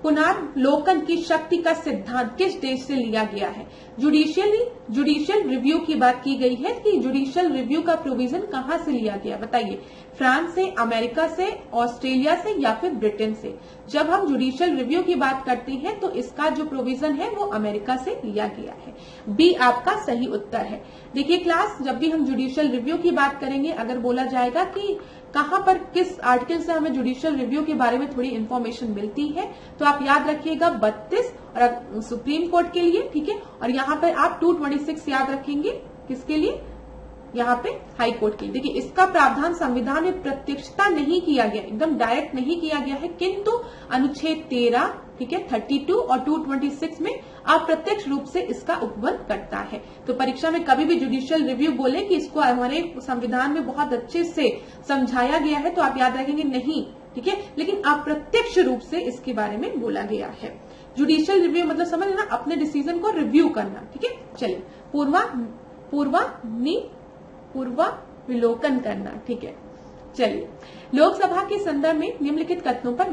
पुनर्लोकन की शक्ति का सिद्धांत किस देश से लिया गया है? जुडिशियल रिव्यू की बात की गई है कि जुडिशियल रिव्यू का प्रोविजन कहां से लिया गया? बताइए, फ्रांस से, अमेरिका से, ऑस्ट्रेलिया से या फिर ब्रिटेन से? जब हम जुडिशियल रिव्यू की बात करते हैं तो इसका जो प्रोविजन है वो अमेरिका से लिया गया है। बी आपका सही उत्तर है। देखिए क्लास, जब भी हम जुडिशियल रिव्यू की बात करेंगे, अगर बोला जाएगा कि कहां पर किस आर्टिकल से हमें जुडिशियल रिव्यू के बारे में थोड़ी इन्फॉर्मेशन मिलती है, तो आप याद रखिएगा 32 और सुप्रीम कोर्ट के लिए। ठीक है, और यहाँ पर आप 226 याद रखेंगे, किसके लिए? यहाँ पे हाई कोर्ट के लिए। देखिए इसका प्रावधान संविधान में प्रत्यक्षता नहीं किया गया, एकदम डायरेक्ट नहीं किया गया है, किंतु अनुच्छेद 13, ठीक है, 32 और 226 में अप्रत्यक्ष रूप से इसका उपबंध करता है। तो परीक्षा में कभी भी जुडिशियल रिव्यू बोले कि इसको हमारे संविधान में बहुत अच्छे से समझाया गया है, तो आप याद रखेंगे नहीं, ठीक है, लेकिन अप्रत्यक्ष रूप से इसके बारे में बोला गया है। जुडिशियल रिव्यू मतलब समझ लेना, अपने डिसीजन को रिव्यू करना, ठीक है। चलिए पूर्वाविलोकन करना, ठीक है। चलिए लोकसभा के संदर्भ में निम्नलिखित कथनों पर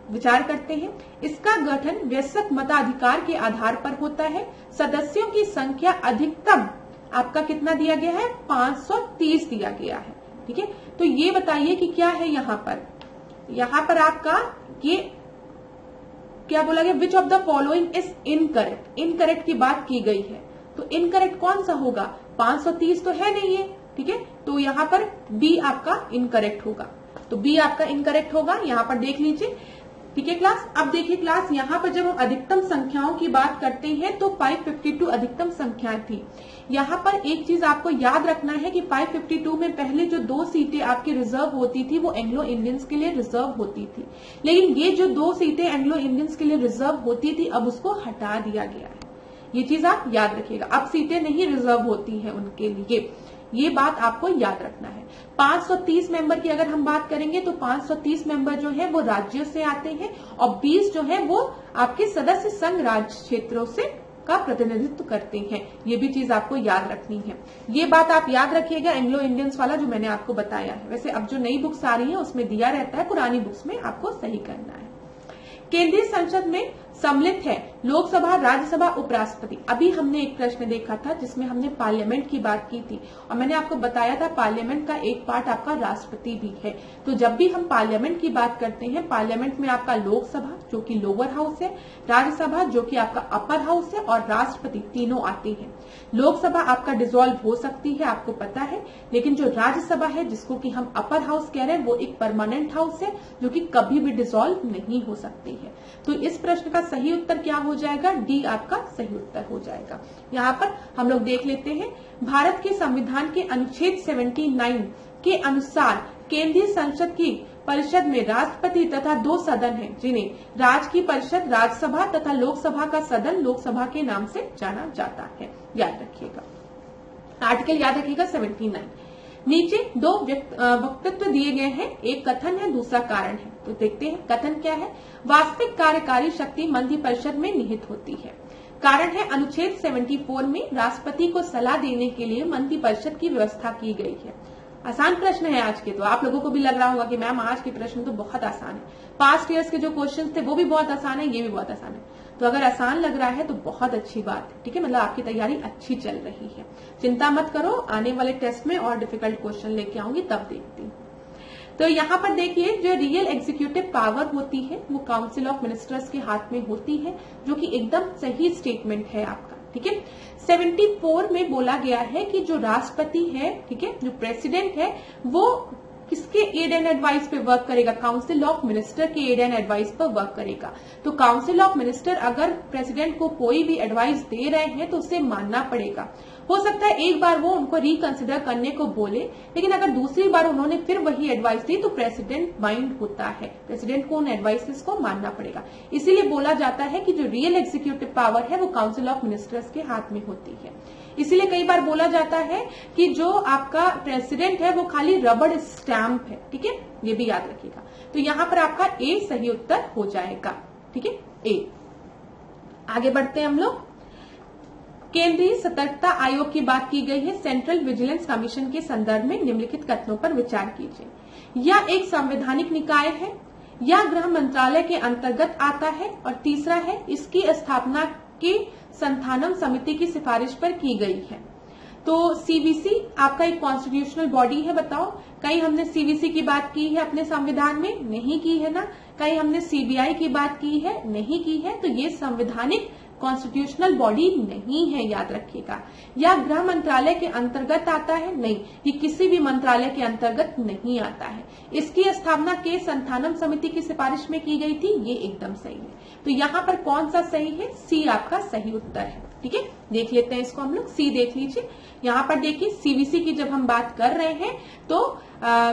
विचार करते हैं। इसका गठन वयस्क मताधिकार के आधार पर होता है। सदस्यों की संख्या अधिकतम आपका कितना दिया गया है, 530 दिया गया है, ठीक है। तो ये बताइए कि क्या है यहाँ पर आपका ये क्या बोला गया, which of the following is incorrect. Incorrect की बात की गई है, तो इनकरेक्ट कौन सा होगा, 530 तो है नहीं है, ठीक है। तो यहाँ पर बी आपका इनकरेक्ट होगा, तो बी आपका इनकरेक्ट होगा, यहाँ पर देख लीजिए, ठीक है क्लास। अब देखिए क्लास, यहाँ पर जब हम अधिकतम संख्याओं की बात करते हैं तो 552 अधिकतम संख्या थी। यहाँ पर एक चीज आपको याद रखना है कि 552 में पहले जो 2 सीटें आपकी रिजर्व होती थी वो एंग्लो इंडियंस के लिए रिजर्व होती थी, लेकिन ये जो 2 सीटें एंग्लो इंडियंस के लिए रिजर्व होती थी अब उसको हटा दिया गया है। ये चीज आप याद रखिएगा, अब सीटें नहीं रिजर्व होती है उनके लिए, ये बात आपको याद रखना है। 530 मेंबर की अगर हम बात करेंगे तो 530 मेंबर जो है वो राज्यों से आते हैं और 20 जो है वो आपके सदस्य संघ राज्य क्षेत्रों से का प्रतिनिधित्व करते हैं। ये भी चीज आपको याद रखनी है, ये बात आप याद रखिएगा, एंग्लो इंडियंस वाला जो मैंने आपको बताया है। वैसे अब जो नई बुक्स आ रही है उसमें दिया रहता है, पुरानी बुक्स में आपको सही करना है। केंद्रीय संसद में सम्मिलित है लोकसभा, राज्यसभा, उपराष्ट्रपति। अभी हमने एक प्रश्न देखा था जिसमें हमने पार्लियामेंट की बात की थी और मैंने आपको बताया था पार्लियामेंट का एक पार्ट आपका राष्ट्रपति भी है। तो जब भी हम पार्लियामेंट की बात करते हैं, पार्लियामेंट में आपका लोकसभा जो कि लोअर हाउस है, राज्यसभा जो कि आपका अपर हाउस है और राष्ट्रपति, तीनों आते हैं। लोकसभा आपका डिसॉल्व हो सकती है, आपको पता है, लेकिन जो राज्यसभा है जिसको कि हम अपर हाउस कह रहे हैं वो एक परमानेंट हाउस है जो कि कभी भी डिसॉल्व नहीं हो सकती है। तो इस प्रश्न का सही उत्तर क्या हो जाएगा, डी आपका सही उत्तर हो जाएगा। यहाँ पर हम लोग देख लेते हैं, भारत के संविधान के अनुच्छेद 79 के अनुसार केंद्रीय संसद की परिषद में राष्ट्रपति तथा 2 सदन हैं जिन्हें राज्य की परिषद, राज्यसभा तथा लोकसभा का सदन लोकसभा के नाम से जाना जाता है। याद रखिएगा, आर्टिकल याद रखिएगा 79। नीचे 2 वक्तव्य दिए गए हैं, एक कथन है, दूसरा कारण है। तो देखते हैं कथन क्या है। वास्तविक कार्यकारी शक्ति मंत्रिपरिषद में निहित होती है। कारण है अनुच्छेद 74 में राष्ट्रपति को सलाह देने के लिए मंत्रिपरिषद की व्यवस्था की गई है। आसान प्रश्न है आज के, तो आप लोगों को भी लग रहा होगा कि मैम आज के प्रश्न तो बहुत आसान है, पास्ट ईयर्स के जो क्वेश्चन थे वो भी बहुत आसान है, ये भी बहुत आसान है। तो अगर आसान लग रहा है तो बहुत अच्छी बात है, ठीक है, मतलब आपकी तैयारी अच्छी चल रही है। चिंता मत करो, आने वाले टेस्ट में और डिफिकल्ट क्वेश्चन लेके आऊंगी तब देखती हूँ। तो यहाँ पर देखिए, जो रियल एग्जीक्यूटिव पावर होती है वो काउंसिल ऑफ मिनिस्टर्स के हाथ में होती है, जो कि एकदम सही स्टेटमेंट है आपका, ठीक है। 74 में बोला गया है कि जो राष्ट्रपति है, ठीक है, जो प्रेसिडेंट है वो किसके एड एंड एडवाइस पे वर्क करेगा, काउंसिल ऑफ मिनिस्टर के एड एंड एडवाइस पर वर्क करेगा। तो काउंसिल ऑफ मिनिस्टर अगर प्रेसिडेंट को कोई भी एडवाइस दे रहे हैं तो उसे मानना पड़ेगा। हो सकता है एक बार वो उनको रिकंसिडर करने को बोले, लेकिन अगर दूसरी बार उन्होंने फिर वही एडवाइस दी तो प्रेसिडेंट बाइंड होता है, प्रेसिडेंट को उन एडवाइसेस को मानना पड़ेगा। इसीलिए बोला जाता है कि जो रियल एग्जीक्यूटिव पावर है वो काउंसिल ऑफ मिनिस्टर्स के हाथ में होती है। इसीलिए कई बार बोला जाता है कि जो आपका प्रेसिडेंट है वो खाली रबड़ स्टैंप है, ठीक है, ये भी याद रखिएगा। तो यहाँ पर आपका ए सही उत्तर हो जाएगा, ठीक है, ए। आगे बढ़ते हैं हम लोग। केंद्रीय सतर्कता आयोग की बात की गई है। सेंट्रल विजिलेंस कमीशन के संदर्भ में निम्नलिखित कथनों पर विचार कीजिए। यह एक संवैधानिक निकाय है, यह गृह मंत्रालय के अंतर्गत आता है, और तीसरा है इसकी स्थापना की संथानम समिति की सिफारिश पर की गई है। तो सीवीसी आपका एक कॉन्स्टिट्यूशनल बॉडी है, बताओ कहीं हमने सीवीसी की बात की है अपने संविधान में, नहीं की है ना। कहीं हमने सीबीआई की बात की है, नहीं की है। तो ये संवैधानिक कॉन्स्टिट्यूशनल बॉडी नहीं है, याद रखिएगा। या गृह मंत्रालय के अंतर्गत आता है, नहीं, ये किसी भी मंत्रालय के अंतर्गत नहीं आता है। इसकी स्थापना के संथानम समिति की सिफारिश में की गई थी, ये एकदम सही है। तो यहाँ पर कौन सा सही है, सी आपका सही उत्तर है। ठीक है, देख लेते हैं इसको हम लोग। सी देख लीजिए, यहाँ पर देखिए सीवीसी की जब हम बात कर रहे हैं तो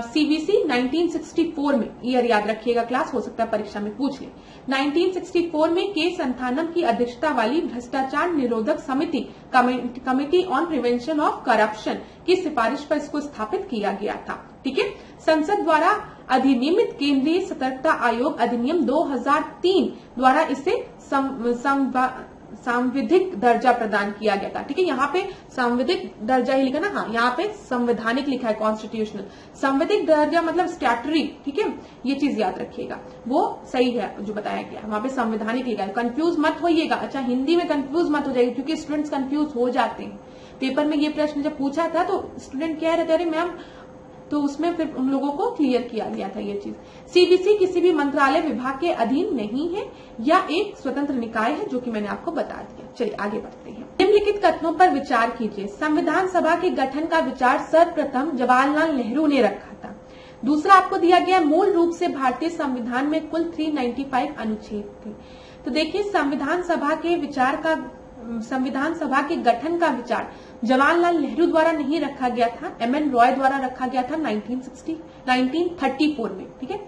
सीवीसी 1964 में, ईयर याद रखिएगा क्लास, हो सकता है परीक्षा में पूछ ले। 1964 में के संथानम की अध्यक्षता वाली भ्रष्टाचार निरोधक समिति committee on prevention of corruption की सिफारिश पर इसको स्थापित किया गया था। ठीक है, संसद द्वारा अधिनियमित केंद्रीय सतर्कता आयोग अधिनियम 2003 द्वारा इसे सांविधिक दर्जा प्रदान किया गया था। ठीक है, यहाँ पे सांविधिक दर्जा ही लिखा ना, हाँ यहाँ पे संवैधानिक लिखा है, कॉन्स्टिट्यूशनल। सांविधिक दर्जा मतलब स्टैट्यूटरी, ठीक है, ये चीज याद रखिएगा, वो सही है जो बताया गया है, वहां पे संवैधानिक लिखा है, कंफ्यूज मत होइएगा। अच्छा, हिंदी में कंफ्यूज मत हो जाएगी क्योंकि स्टूडेंट्स कंफ्यूज हो जाते हैं। पेपर में ये प्रश्न जब पूछा था तो स्टूडेंट कह रहे थे अरे मैम, तो उसमें फिर उन लोगों को क्लियर किया गया था ये चीज। सीबीसी किसी भी मंत्रालय विभाग के अधीन नहीं है या एक स्वतंत्र निकाय है, जो कि मैंने आपको बता दिया। चलिए आगे बढ़ते हैं। निम्नलिखित कथनों पर विचार कीजिए। संविधान सभा के गठन का विचार सर्वप्रथम जवाहरलाल नेहरू ने रखा था। दूसरा आपको दिया गया, मूल रूप से भारतीय संविधान में कुल 395 अनुच्छेद थे। तो देखिए, संविधान सभा के गठन का विचार जवाहरलाल नेहरू द्वारा नहीं रखा गया था, एमएन रॉय द्वारा रखा गया था 1934 में। ठीक है,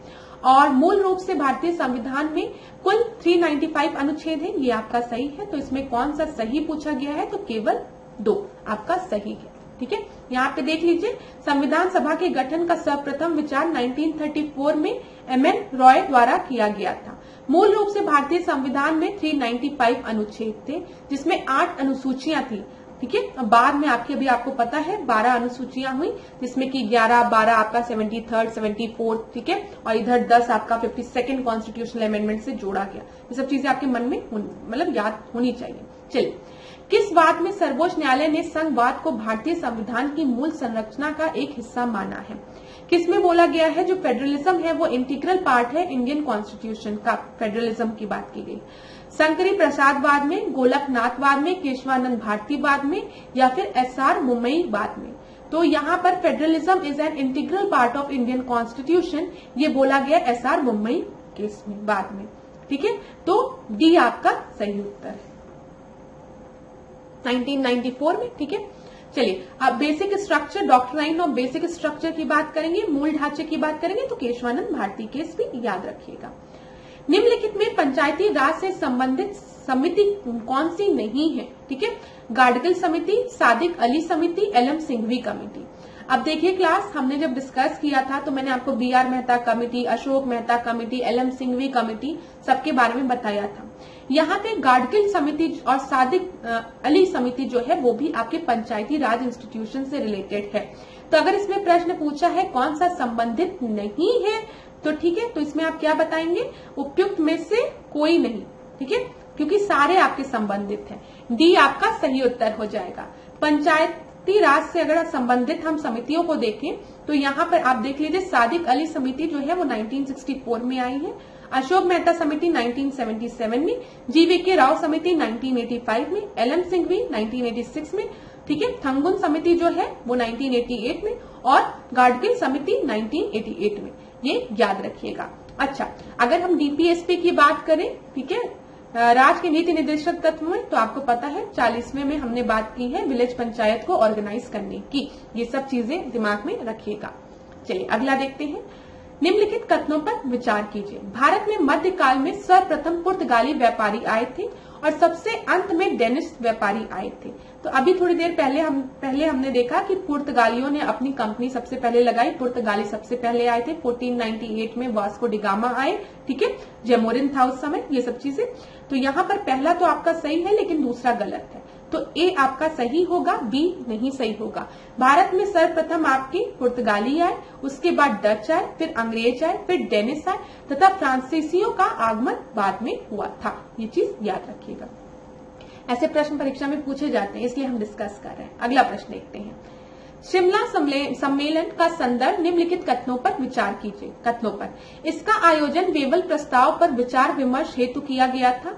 और मूल रूप से भारतीय संविधान में कुल 395 अनुच्छेद हैं, ये आपका सही है। तो इसमें कौन सा सही पूछा गया है, तो केवल 2 आपका सही है। ठीक है, यहाँ पे देख लीजिए, संविधान सभा के गठन का सर्वप्रथम विचार 1934 में एमएन रॉय द्वारा किया गया था। मूल रूप से भारतीय संविधान में 395 अनुच्छेद थे, जिसमें 8 अनुसूचियां थी। ठीक है, बाद में आपको पता है 12 अनुसूचियां हुई, जिसमें कि 11, 12 आपका 73rd, 74th, ठीक है, और इधर 10 आपका 52nd कॉन्स्टिट्यूशनल अमेंडमेंट से जोड़ा गया। ये सब चीजें आपके मन में मतलब याद होनी चाहिए। चलिए, किस बात में सर्वोच्च न्यायालय ने संघवाद को भारतीय संविधान की मूल संरचना का एक हिस्सा माना है? किसमें बोला गया है जो फेडरलिज्म है वो इंटीग्रल पार्ट है इंडियन कॉन्स्टिट्यूशन का, फेडरलिज्म की बात की गई। शंकरी प्रसादवाद में, गोलकनाथवाद में, केशवानंद भारतीवाद में, या फिर एसआर मुम्बईवाद में? तो यहाँ पर federalism is an integral part of Indian constitution, ये बोला गया एसआर मुम्बई केस में, बाद में। ठीक है, तो डी आपका सही उत्तर है 1994 में। ठीक है, चलिए अब बेसिक स्ट्रक्चर, डॉक्ट्राइन और बेसिक स्ट्रक्चर की बात करेंगे, मूल ढांचे की बात करेंगे, तो केशवानंद भारती केस भी याद रखिएगा। निम्नलिखित में पंचायती राज से संबंधित समिति कौन सी नहीं है? ठीक है, गाडगिल समिति, सादिक अली समिति, एलएम सिंघवी कमेटी। अब देखिए क्लास, हमने जब डिस्कस किया था तो मैंने आपको B R Mehta committee, Ashok Mehta committee, L M Singhvi committee सबके बारे में बताया था। यहाँ पे गाडगिल समिति और सादिक अली समिति जो है वो भी आपके पंचायती राज इंस्टीट्यूशन से रिलेटेड है। तो अगर इसमें प्रश्न पूछा है कौन सा संबंधित नहीं है, तो ठीक है, तो इसमें आप क्या बताएंगे? उपयुक्त में से कोई नहीं। ठीक है, क्योंकि सारे आपके संबंधित हैं। डी आपका सही उत्तर हो जाएगा। पंचायती राज से अगर संबंधित हम समितियों को देखें तो यहाँ पर आप देख लीजिए, सादिक अली समिति जो है वो 1964 में आई है, अशोक मेहता समिति 1977 में, जीवीके राव समिति 1985 में, एलएम सिंघवी 1986 में, ठीक है, थंगुन समिति जो है वो 1988 में, और गाडगिल समिति 1988 में। ये याद रखिएगा। अच्छा, अगर हम डीपीएसपी की बात करें, ठीक है, राज्य के नीति निर्देशक तत्व में, तो आपको पता है 40वें में हमने बात की है विलेज पंचायत को ऑर्गेनाइज करने की। ये सब चीजें दिमाग में रखिएगा। चलिए अगला देखते हैं। निम्नलिखित कथनों पर विचार कीजिए। भारत में मध्यकाल में सर्वप्रथम पुर्तगाली व्यापारी आए थे और सबसे अंत में डेनिश व्यापारी आए थे। तो अभी थोड़ी देर पहले हमने देखा कि पुर्तगालियों ने अपनी कंपनी सबसे पहले लगाई, पुर्तगाली सबसे पहले आए थे। 1498 में वास्को डिगामा आए, ठीक है, जेमोरिन था उस समय, ये सब चीजें। तो यहाँ पर पहला तो आपका सही है लेकिन दूसरा गलत है, तो ए आपका सही होगा, बी नहीं सही होगा। भारत में सर्वप्रथम आपके पुर्तगाली आए, उसके बाद डच आए, फिर अंग्रेज आए, फिर डेनिश आए तथा फ्रांसीसियों का आगमन बाद में हुआ था। ये चीज याद रखिएगा। ऐसे प्रश्न परीक्षा में पूछे जाते हैं, इसलिए हम डिस्कस कर रहे हैं। अगला प्रश्न देखते हैं। शिमला सम्मेलन का संदर्भ निम्नलिखित कथनों पर विचार कीजिए। कथनों पर, इसका आयोजन वेवल प्रस्ताव पर विचार विमर्श हेतु किया गया था।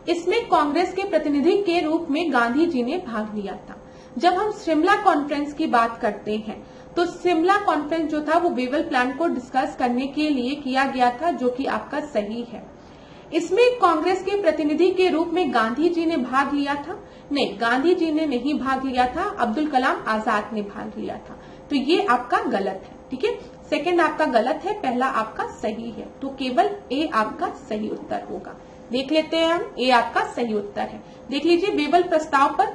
इसमें कांग्रेस के प्रतिनिधि के रूप में गांधी जी ने भाग लिया था। जब हम शिमला कॉन्फ्रेंस की बात करते हैं तो शिमला कॉन्फ्रेंस जो था वो वेवल प्लान को डिस्कस करने के लिए किया गया था, जो कि आपका सही है। इसमें कांग्रेस के प्रतिनिधि के रूप में गांधी जी ने भाग लिया था? नहीं, गांधी जी ने नहीं भाग लिया था, अब्दुल कलाम आजाद ने भाग लिया था। तो ये आपका गलत है, ठीक है। सेकंड आपका गलत है, पहला आपका सही है। तो केवल ए आपका सही उत्तर होगा। देख लेते हैं हम, ए आपका सही उत्तर है। देख लीजिए, बेबल प्रस्ताव पर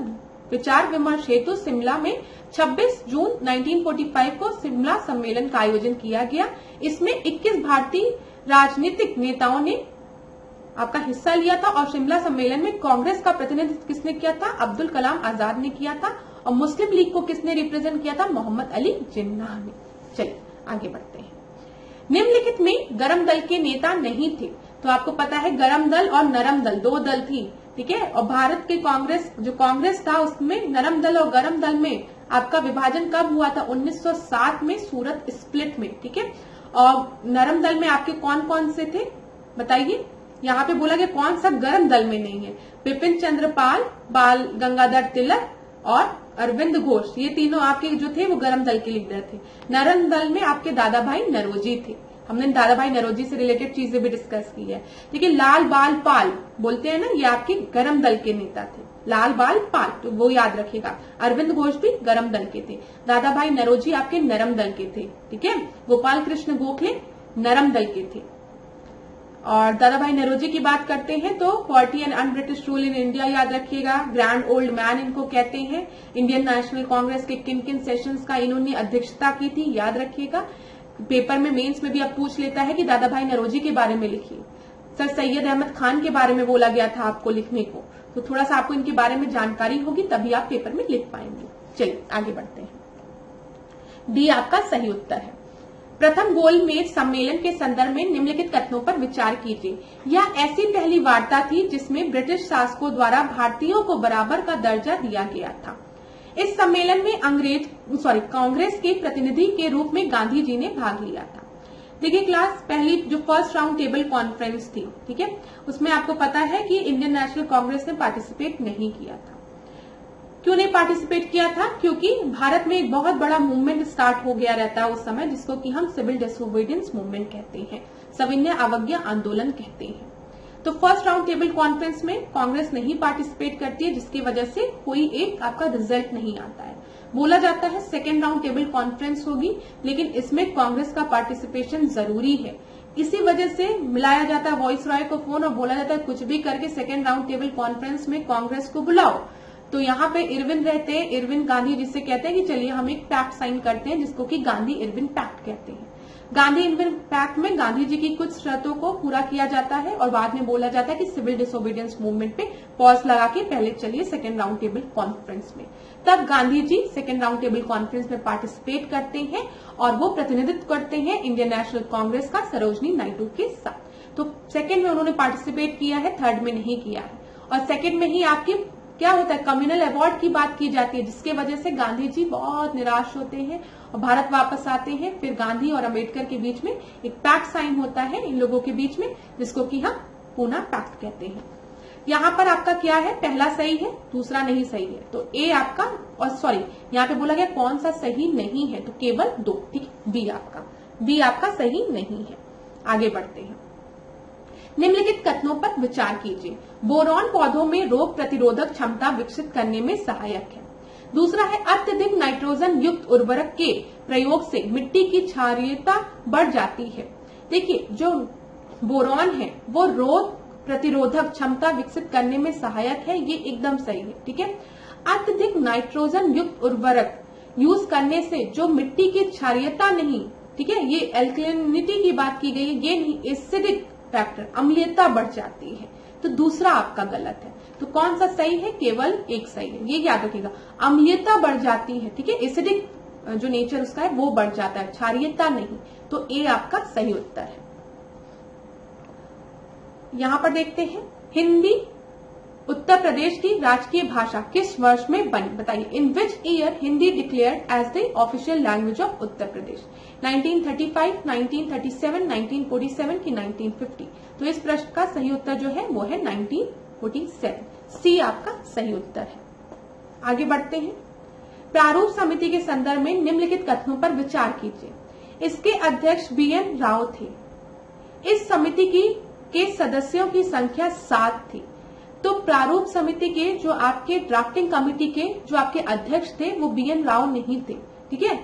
विचार विमर्श हेतु शिमला में 26 जून 1945 को शिमला सम्मेलन का आयोजन किया गया। इसमें 21 भारतीय राजनीतिक नेताओं ने आपका हिस्सा लिया था और शिमला सम्मेलन में कांग्रेस का प्रतिनिधित्व किसने किया था? अब्दुल कलाम आजाद ने किया था। और मुस्लिम लीग को किसने रिप्रेजेंट किया था? मोहम्मद अली जिन्नाह ने। चलिए आगे बढ़ते हैं। निम्नलिखित में गरम दल के नेता नहीं थे। तो आपको पता है गरम दल और नरम दल, दो दल थी, ठीक है। और भारत के कांग्रेस, जो कांग्रेस था उसमें नरम दल और गरम दल में आपका विभाजन कब हुआ था? 1907 में सूरत स्प्लिट में, ठीक है। और नरम दल में आपके कौन कौन से थे बताइए? यहाँ पे बोला गया कौन सा गरम दल में नहीं है? बिपिन चंद्र पाल, बाल गंगाधर तिलक और अरविंद घोष, ये तीनों आपके जो थे वो गरम दल के लीडर थे। नरम दल में आपके दादा भाई नरोजी थे। हमने दादा भाई नरोजी से रिलेटेड चीजें भी डिस्कस की है। देखिए लाल बाल पाल बोलते हैं ना, ये आपके गरम दल के नेता थे, लाल बाल पाल, तो वो याद रखेगा। अरविंद घोष भी गरम दल के थे। दादा भाई नरोजी आपके नरम दल के थे, ठीक है। गोपाल कृष्ण गोखले नरम दल के थे। और दादा भाई नरोजी की बात करते हैं तो poverty and un British rule in India याद रखिएगा। ग्रैंड ओल्ड मैन इनको कहते हैं। इंडियन नेशनल कांग्रेस के किन किन सेशंस का इन्होंने अध्यक्षता की थी याद रखिएगा। पेपर में मेंस में भी अब पूछ लेता है कि दादा भाई नरोजी के बारे में लिखिए। सर सैयद अहमद खान के बारे में बोला गया था आपको लिखने को, तो थोड़ा सा आपको इनके बारे में जानकारी होगी तभी आप पेपर में लिख पाएंगे। चलिए आगे बढ़ते हैं। डी आपका सही उत्तर है। प्रथम गोलमेज सम्मेलन के संदर्भ में निम्नलिखित कथनों पर विचार कीजिए। यह ऐसी पहली वार्ता थी जिसमें ब्रिटिश शासकों द्वारा भारतीयों को बराबर का दर्जा दिया गया था। इस सम्मेलन में कांग्रेस के प्रतिनिधि के रूप में गांधी जी ने भाग लिया था। देखिए क्लास, पहली जो फर्स्ट राउंड टेबल कॉन्फ्रेंस थी, ठीक है, उसमें आपको पता है कि इंडियन नेशनल कांग्रेस ने पार्टिसिपेट नहीं किया था। क्यों नहीं पार्टिसिपेट किया था? क्योंकि भारत में एक बहुत बड़ा मूवमेंट स्टार्ट हो गया रहता है उस समय, जिसको कि हम सिविल डिसोबीडियंस मूवमेंट कहते हैं, सविनय अवज्ञा आंदोलन कहते हैं। तो फर्स्ट राउंड टेबल कॉन्फ्रेंस में कांग्रेस नहीं पार्टिसिपेट करती है, जिसकी वजह से कोई एक आपका रिजल्ट नहीं आता है। बोला जाता है सेकेंड राउंड टेबल कॉन्फ्रेंस होगी, लेकिन इसमें कांग्रेस का पार्टिसिपेशन जरूरी है। इसी वजह से मिलाया जाता है वॉइस रॉय को फोन और बोला जाता है कुछ भी करके सेकेंड राउंड टेबल कॉन्फ्रेंस में कांग्रेस को बुलाओ। तो यहाँ पे इरविन रहते हैं, इरविन गांधी जिससे कहते हैं कि चलिए हम एक पैक्ट साइन करते हैं, जिसको कि गांधी इरविन पैक्ट कहते हैं। गांधी इरविन पैक्ट में गांधी जी की कुछ शर्तों को पूरा किया जाता है और बाद में बोला जाता है कि सिविल डिसोबीडियंस मूवमेंट पे पॉज लगा के पहले चलिए सेकेंड राउंड टेबल कॉन्फ्रेंस में। तब Gandhi ji second round table conference में पार्टिसिपेट करते हैं और वो प्रतिनिधित्व करते हैं इंडियन नेशनल कांग्रेस का सरोजनी नायडू के साथ। तो सेकेंड में उन्होंने पार्टिसिपेट किया है, थर्ड में नहीं किया है। और सेकेंड में ही आपकी क्या होता है, कम्युनल अवार्ड की बात की जाती है, जिसके वजह से गांधी जी बहुत निराश होते हैं और भारत वापस आते हैं। फिर गांधी और अम्बेडकर के बीच में एक पैक्ट साइन होता है इन लोगों के बीच में, जिसको कि हम पूना पैक्ट कहते हैं। यहाँ पर आपका क्या है, पहला सही है, दूसरा नहीं सही है। तो ए आपका, और यहाँ पे बोला गया कौन सा सही नहीं है, तो केवल दो, ठीक है। बी आपका सही नहीं है। आगे बढ़ते हैं। निम्नलिखित कथनों पर विचार कीजिए। बोरॉन पौधों में रोग प्रतिरोधक क्षमता विकसित करने में सहायक है। दूसरा है अत्यधिक नाइट्रोजन युक्त उर्वरक के प्रयोग से मिट्टी की क्षारीयता बढ़ जाती है। देखिए जो बोरॉन है वो रोग प्रतिरोधक क्षमता विकसित करने में सहायक है, ये एकदम सही है, ठीक है। अत्यधिक नाइट्रोजन युक्त उर्वरक यूज करने से जो मिट्टी की क्षारीयता नहीं, ठीक है, ये एल्कलिनिटी की बात की गई है, ये नहीं, एसिडिक फैक्टर अम्लीयता बढ़ जाती है। तो दूसरा आपका गलत है। तो कौन सा सही है, केवल एक सही है, ये याद रखिएगा। अम्लीयता बढ़ जाती है, ठीक है, एसिडिक जो नेचर उसका है वो बढ़ जाता है, क्षारीयता नहीं। तो ए आपका सही उत्तर है। यहां पर देखते हैं, हिंदी उत्तर प्रदेश की राजकीय भाषा किस वर्ष में बनी, बताइए। In which year Hindi declared as the official language of Uttar Pradesh? 1935, 1937, 1947 की 1950? तो इस प्रश्न का सही उत्तर जो है वो है 1947। सी आपका सही उत्तर है। आगे बढ़ते हैं। प्रारूप समिति के संदर्भ में निम्नलिखित कथनों पर विचार कीजिए। इसके अध्यक्ष BN राव थे। इस समिति की के सदस्यों की संख्या 7 थी। तो प्रारूप समिति के जो आपके ड्राफ्टिंग कमेटी के जो आपके अध्यक्ष थे वो BN राव नहीं थे, ठीक है।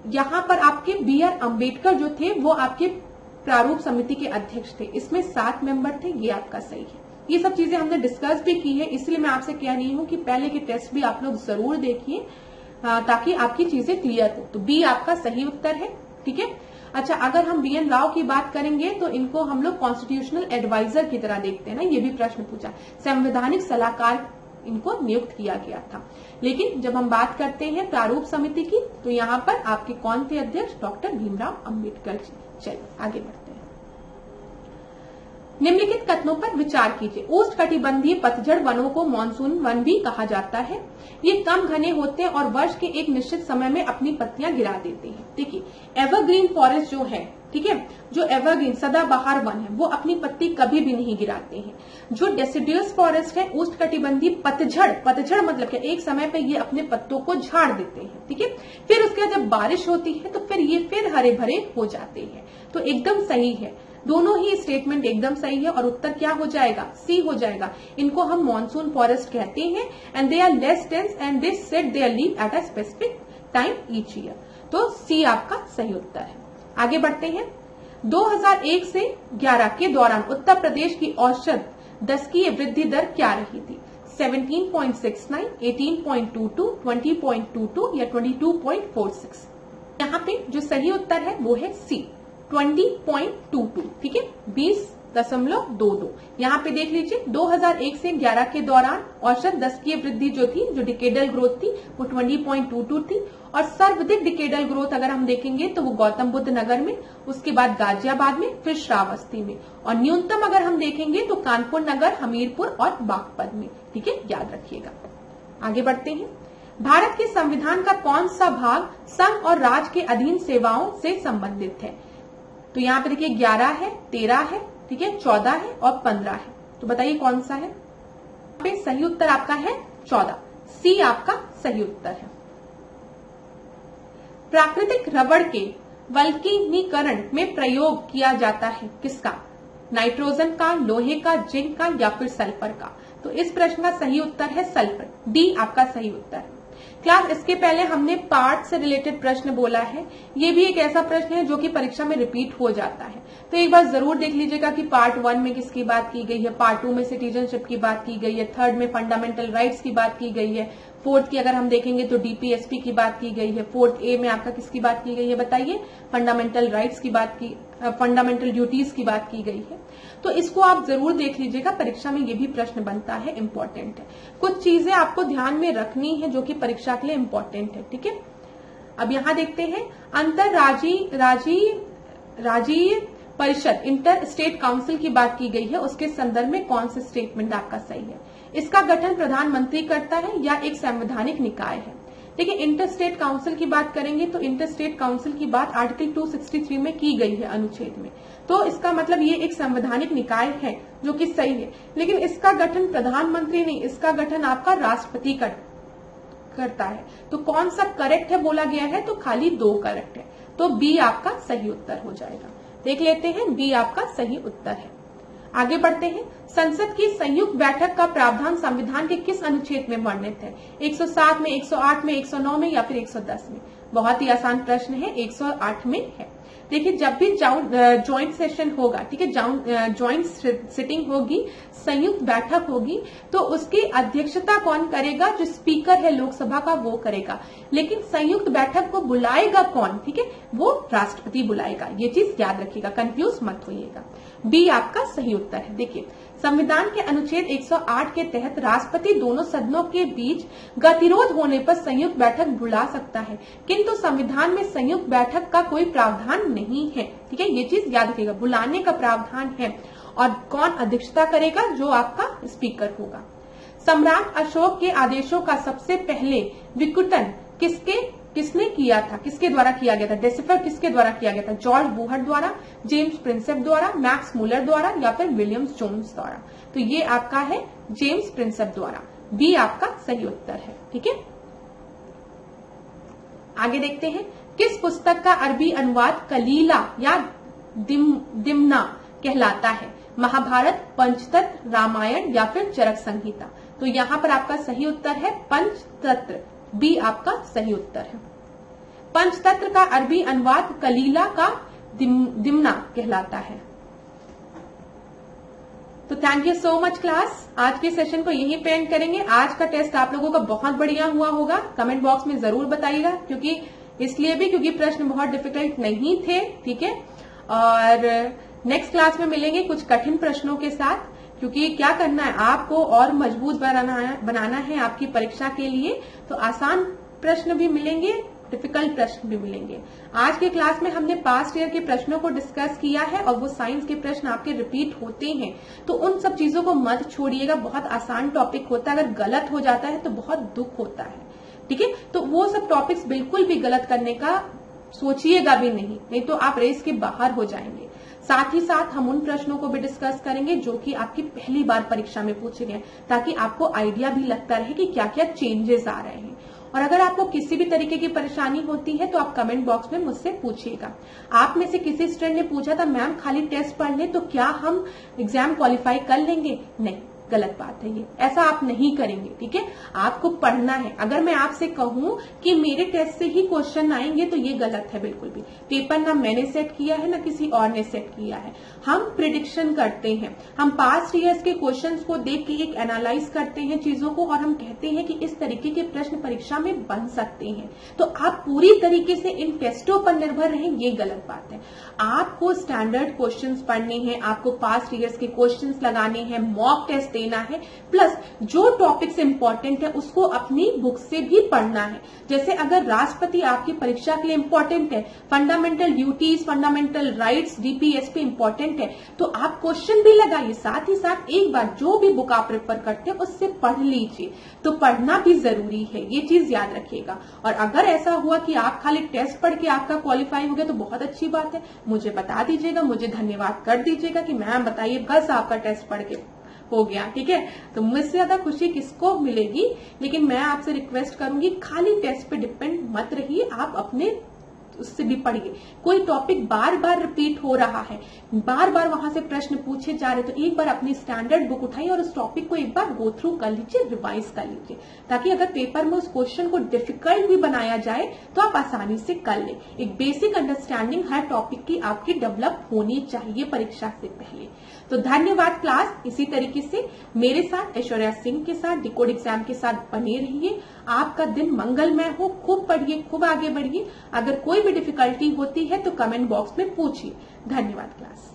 यहाँ पर आपके BR अम्बेडकर जो थे वो आपके प्रारूप समिति के अध्यक्ष थे। इसमें 7 मेंबर थे, ये आपका सही है। ये सब चीजें हमने डिस्कस भी की है, इसलिए मैं आपसे कह रही हूँ कि पहले के टेस्ट भी आप लोग जरूर देखिए ताकि आपकी चीजें क्लियर हो। तो बी आपका सही उत्तर है, ठीक है। अच्छा, अगर हम BN राव की बात करेंगे तो इनको हम लोग कॉन्स्टिट्यूशनल एडवाइजर की तरह देखते हैं ना, ये भी प्रश्न पूछा, संवैधानिक सलाहकार इनको नियुक्त किया गया था। लेकिन जब हम बात करते हैं प्रारूप समिति की तो यहाँ पर आपके कौन थे अध्यक्ष? डॉक्टर भीमराव अम्बेडकर जी। चलिए आगे बढ़ते हैं। निम्नलिखित कथनों पर विचार कीजिए। उष्णकटिबंधीय पतझड़ वनों को मानसून वन भी कहा जाता है। ये कम घने होते हैं और वर्ष के एक निश्चित समय में अपनी पत्तियां गिरा देते हैं। देखिए, एवरग्रीन फॉरेस्ट जो है, ठीक है, जो एवरग्रीन सदाबहार वन है वो अपनी पत्ती कभी भी नहीं गिराते हैं। जो डेसिडुअस फॉरेस्ट है, उष्णकटिबंधीय पतझड़, पतझड़ मतलब क्या, एक समय पे ये अपने पत्तों को झाड़ देते हैं, ठीक है। फिर उसके बाद जब बारिश होती है तो फिर ये फिर हरे भरे हो जाते हैं। तो एकदम सही है, दोनों ही स्टेटमेंट एकदम सही है और उत्तर क्या हो जाएगा? सी हो जाएगा। इनको हम मॉनसून फॉरेस्ट कहते हैं and they are less dense and they set their leave at a specific time each year. तो सी आपका सही उत्तर है। आगे बढ़ते हैं। 2001 से 11 के दौरान उत्तर प्रदेश की औसत दशकीय वृद्धि दर क्या रही थी? 17.69, 18.22, 20.22 या 22.46? यहाँ पे जो सही उत्तर है वो है सी, 20.22, ठीक है, 20.22। यहाँ पे देख लीजिए 2001 से 11 के दौरान औसत दशकीय वृद्धि जो थी, जो डिकेडल ग्रोथ थी वो 20.22 थी। और सर्वाधिक डिकेडल ग्रोथ अगर हम देखेंगे तो वो गौतम बुद्ध नगर में, उसके बाद गाजियाबाद में, फिर श्रावस्ती में, और न्यूनतम अगर हम देखेंगे तो कानपुर नगर, हमीरपुर और बागपत में, ठीक है, याद रखिएगा। आगे बढ़ते हैं। भारत के संविधान का कौन सा भाग संघ और राज्य के अधीन सेवाओं से संबंधित है? तो यहाँ पे देखिए 11 है, 13 है, ठीक है, 14 है और 15 है। तो बताइए कौन सा है? यहाँ पे सही उत्तर आपका है 14, सी आपका सही उत्तर है। प्राकृतिक रबड़ के वल्कनीकरण में प्रयोग किया जाता है किसका? नाइट्रोजन का, लोहे का, जिंक का या फिर सल्फर का? तो इस प्रश्न का सही उत्तर है सल्फर, डी आपका सही उत्तर है। क्लास, इसके पहले हमने पार्ट से रिलेटेड प्रश्न बोला है। ये भी एक ऐसा प्रश्न है जो कि परीक्षा में रिपीट हो जाता है, तो एक बार जरूर देख लीजिएगा कि पार्ट 1 में किसकी बात की गई है, पार्ट 2 में सिटीजनशिप की बात की गई है, थर्ड में फंडामेंटल राइट्स की बात की गई है, फोर्थ की अगर हम देखेंगे तो DPSP की बात की गई है, फोर्थ ए में आपका किसकी बात की गई है बताइए? फंडामेंटल राइट्स की बात की, फंडामेंटल ड्यूटीज की बात की गई है। तो इसको आप जरूर देख लीजिएगा, परीक्षा में ये भी प्रश्न बनता है, इंपॉर्टेंट है। कुछ चीजें आपको ध्यान में रखनी है जो कि परीक्षा के लिए इंपॉर्टेंट है, ठीक है। अब यहाँ देखते हैं, राज्यीय परिषद, इंटर स्टेट काउंसिल की बात की गई है, उसके संदर्भ में कौन सा स्टेटमेंट आपका सही है? इसका गठन प्रधानमंत्री करता है या एक संवैधानिक निकाय है? देखिए, इंटर स्टेट काउंसिल की बात करेंगे तो इंटर स्टेट काउंसिल की बात आर्टिकल 263 में की गई है अनुच्छेद में, तो इसका मतलब ये एक संवैधानिक निकाय है जो कि सही है। लेकिन इसका गठन प्रधानमंत्री नहीं, इसका गठन आपका राष्ट्रपति करता है। तो कौन सा करेक्ट है बोला गया है? तो खाली 2 करेक्ट है, तो बी आपका सही उत्तर हो जाएगा। देख लेते हैं, बी आपका सही उत्तर है। आगे बढ़ते हैं। संसद की संयुक्त बैठक का प्रावधान संविधान के किस अनुच्छेद में वर्णित है? 107 में, 108 में, 109 में या फिर 110 में? बहुत ही आसान प्रश्न है, 108 में है। देखिए, जब भी ज्वाइंट सेशन होगा, ठीक है, ज्वाइंट सिटिंग होगी, संयुक्त बैठक होगी, तो उसकी अध्यक्षता कौन करेगा? जो स्पीकर है लोकसभा का वो करेगा। लेकिन संयुक्त बैठक को बुलाएगा कौन? ठीक है, वो राष्ट्रपति बुलाएगा। ये चीज याद रखिएगा, कंफ्यूज मत होइएगा। बी आपका सही उत्तर है। देखिए, संविधान के अनुच्छेद 108 के तहत राष्ट्रपति दोनों सदनों के बीच गतिरोध होने पर संयुक्त बैठक बुला सकता है, किंतु संविधान में संयुक्त बैठक का कोई प्रावधान नहीं है। ठीक है, ये चीज याद रखिएगा, बुलाने का प्रावधान है। और कौन अध्यक्षता करेगा? जो आपका स्पीकर होगा। सम्राट अशोक के आदेशों का सबसे पहले विकुटन किसने किया था? किसके द्वारा किया गया था? डेसिफर किसके द्वारा किया गया था? जॉर्ज बूहर द्वारा, जेम्स प्रिंसेप द्वारा, मैक्स मुलर द्वारा या फिर विलियम्स जोन्स द्वारा? तो ये आपका है जेम्स प्रिंसेप द्वारा। बी आपका सही उत्तर है। ठीक है, आगे देखते हैं। किस पुस्तक का अरबी अनुवाद कलीला या दिमना कहलाता है? महाभारत, पंचतंत्र, रामायण या फिर चरक संहिता। तो यहाँ पर आपका सही उत्तर है पंचतंत्र, बी आपका सही उत्तर है। पंचतंत्र का अरबी अनुवाद कलीला का दिमना कहलाता है। तो thank you so much class. आज के सेशन को यहीं पे एंड करेंगे। आज का टेस्ट आप लोगों का बहुत बढ़िया हुआ होगा, कमेंट बॉक्स में जरूर बताइएगा, क्योंकि प्रश्न बहुत डिफिकल्ट नहीं थे, ठीक है। और नेक्स्ट क्लास में मिलेंगे कुछ कठिन प्रश्नों के साथ, क्योंकि क्या करना है आपको और मजबूत बनाना है आपकी परीक्षा के लिए। तो आसान प्रश्न भी मिलेंगे, डिफिकल्ट प्रश्न भी मिलेंगे। आज के क्लास में हमने पास्ट ईयर के प्रश्नों को डिस्कस किया है और वो साइंस के प्रश्न आपके रिपीट होते हैं, तो उन सब चीजों को मत छोड़िएगा। बहुत आसान टॉपिक होता है, अगर गलत हो जाता है तो बहुत दुख होता है, ठीक है। तो वो सब टॉपिक्स बिल्कुल भी गलत करने का सोचिएगा भी नहीं तो आप रेस के बाहर हो जाएंगे। साथ ही साथ हम उन प्रश्नों को भी डिस्कस करेंगे जो कि आपकी पहली बार परीक्षा में पूछे गए, ताकि आपको आइडिया भी लगता रहे कि क्या क्या चेंजेस आ रहे हैं। और अगर आपको किसी भी तरीके की परेशानी होती है तो आप कमेंट बॉक्स में मुझसे पूछिएगा। आप में से किसी स्टूडेंट ने पूछा था मैम खाली टेस्ट पढ़ ले तो क्या हम एग्जाम क्वालिफाई कर लेंगे? नहीं, गलत बात है ये, ऐसा आप नहीं करेंगे, ठीक है। आपको पढ़ना है। अगर मैं आपसे कहूं कि मेरे टेस्ट से ही क्वेश्चन आएंगे तो ये गलत है बिल्कुल भी। पेपर ना मैंने सेट किया है ना किसी और ने सेट किया है, हम प्रिडिक्शन करते हैं। हम पास्ट ईयर्स के क्वेश्चंस को देख के एक एनालाइज करते हैं चीजों को, और हम कहते हैं कि इस तरीके के प्रश्न परीक्षा में बन सकते हैं। तो आप पूरी तरीके से इन टेस्टों पर निर्भर रहें, ये गलत बात है। आपको स्टैंडर्ड क्वेश्चंस पढ़ने हैं, आपको पास्ट ईयर्स के क्वेश्चंस लगाने हैं, मॉक टेस्ट देना है, प्लस जो टॉपिक्स इंपॉर्टेंट है उसको अपनी बुक से भी पढ़ना है। जैसे अगर राष्ट्रपति आपकी परीक्षा के लिए इंपॉर्टेंट है, fundamental duties, fundamental rights, DPSP important है, तो आप क्वेश्चन भी लगाइए। साथ ही साथ एक बार जो भी बुक आप प्रेफर करते हैं उससे पढ़ लीजिए। तो पढ़ना भी जरूरी है, ये चीज याद रखिएगा। और अगर ऐसा हुआ कि आप खाली टेस्ट पढ़ के आपका क्वालिफाई हो गया तो बहुत अच्छी बात है, मुझे बता दीजिएगा, मुझे धन्यवाद कर दीजिएगा कि मैम बताइए बस आपका टेस्ट पढ़ के हो गया, ठीक है। तो मुझसे ज्यादा खुशी किसको मिलेगी। लेकिन मैं आपसे रिक्वेस्ट करूंगी खाली टेस्ट पे डिपेंड मत रहिए, आप अपने उससे भी पढ़िए। कोई टॉपिक बार बार रिपीट हो रहा है, बार बार वहां से प्रश्न पूछे जा रहे, तो एक बार अपनी स्टैंडर्ड बुक उठाइए और उस टॉपिक को एक बार गो थ्रू कर लीजिए, रिवाइज कर लीजिए, ताकि अगर पेपर में उस क्वेश्चन को डिफिकल्ट भी बनाया जाए तो आप आसानी से कर ले। एक बेसिक अंडरस्टैंडिंग हर टॉपिक की आपकी डेवलप होनी चाहिए परीक्षा से पहले। तो धन्यवाद क्लास। इसी तरीके से मेरे साथ ऐश्वर्या सिंह के साथ डिकोड एग्जाम के साथ बने रहिए। आपका दिन मंगलमय हो, खूब पढ़िए, खूब आगे बढ़िए। अगर कोई भी डिफिकल्टी होती है तो कमेंट बॉक्स में पूछिए। धन्यवाद क्लास।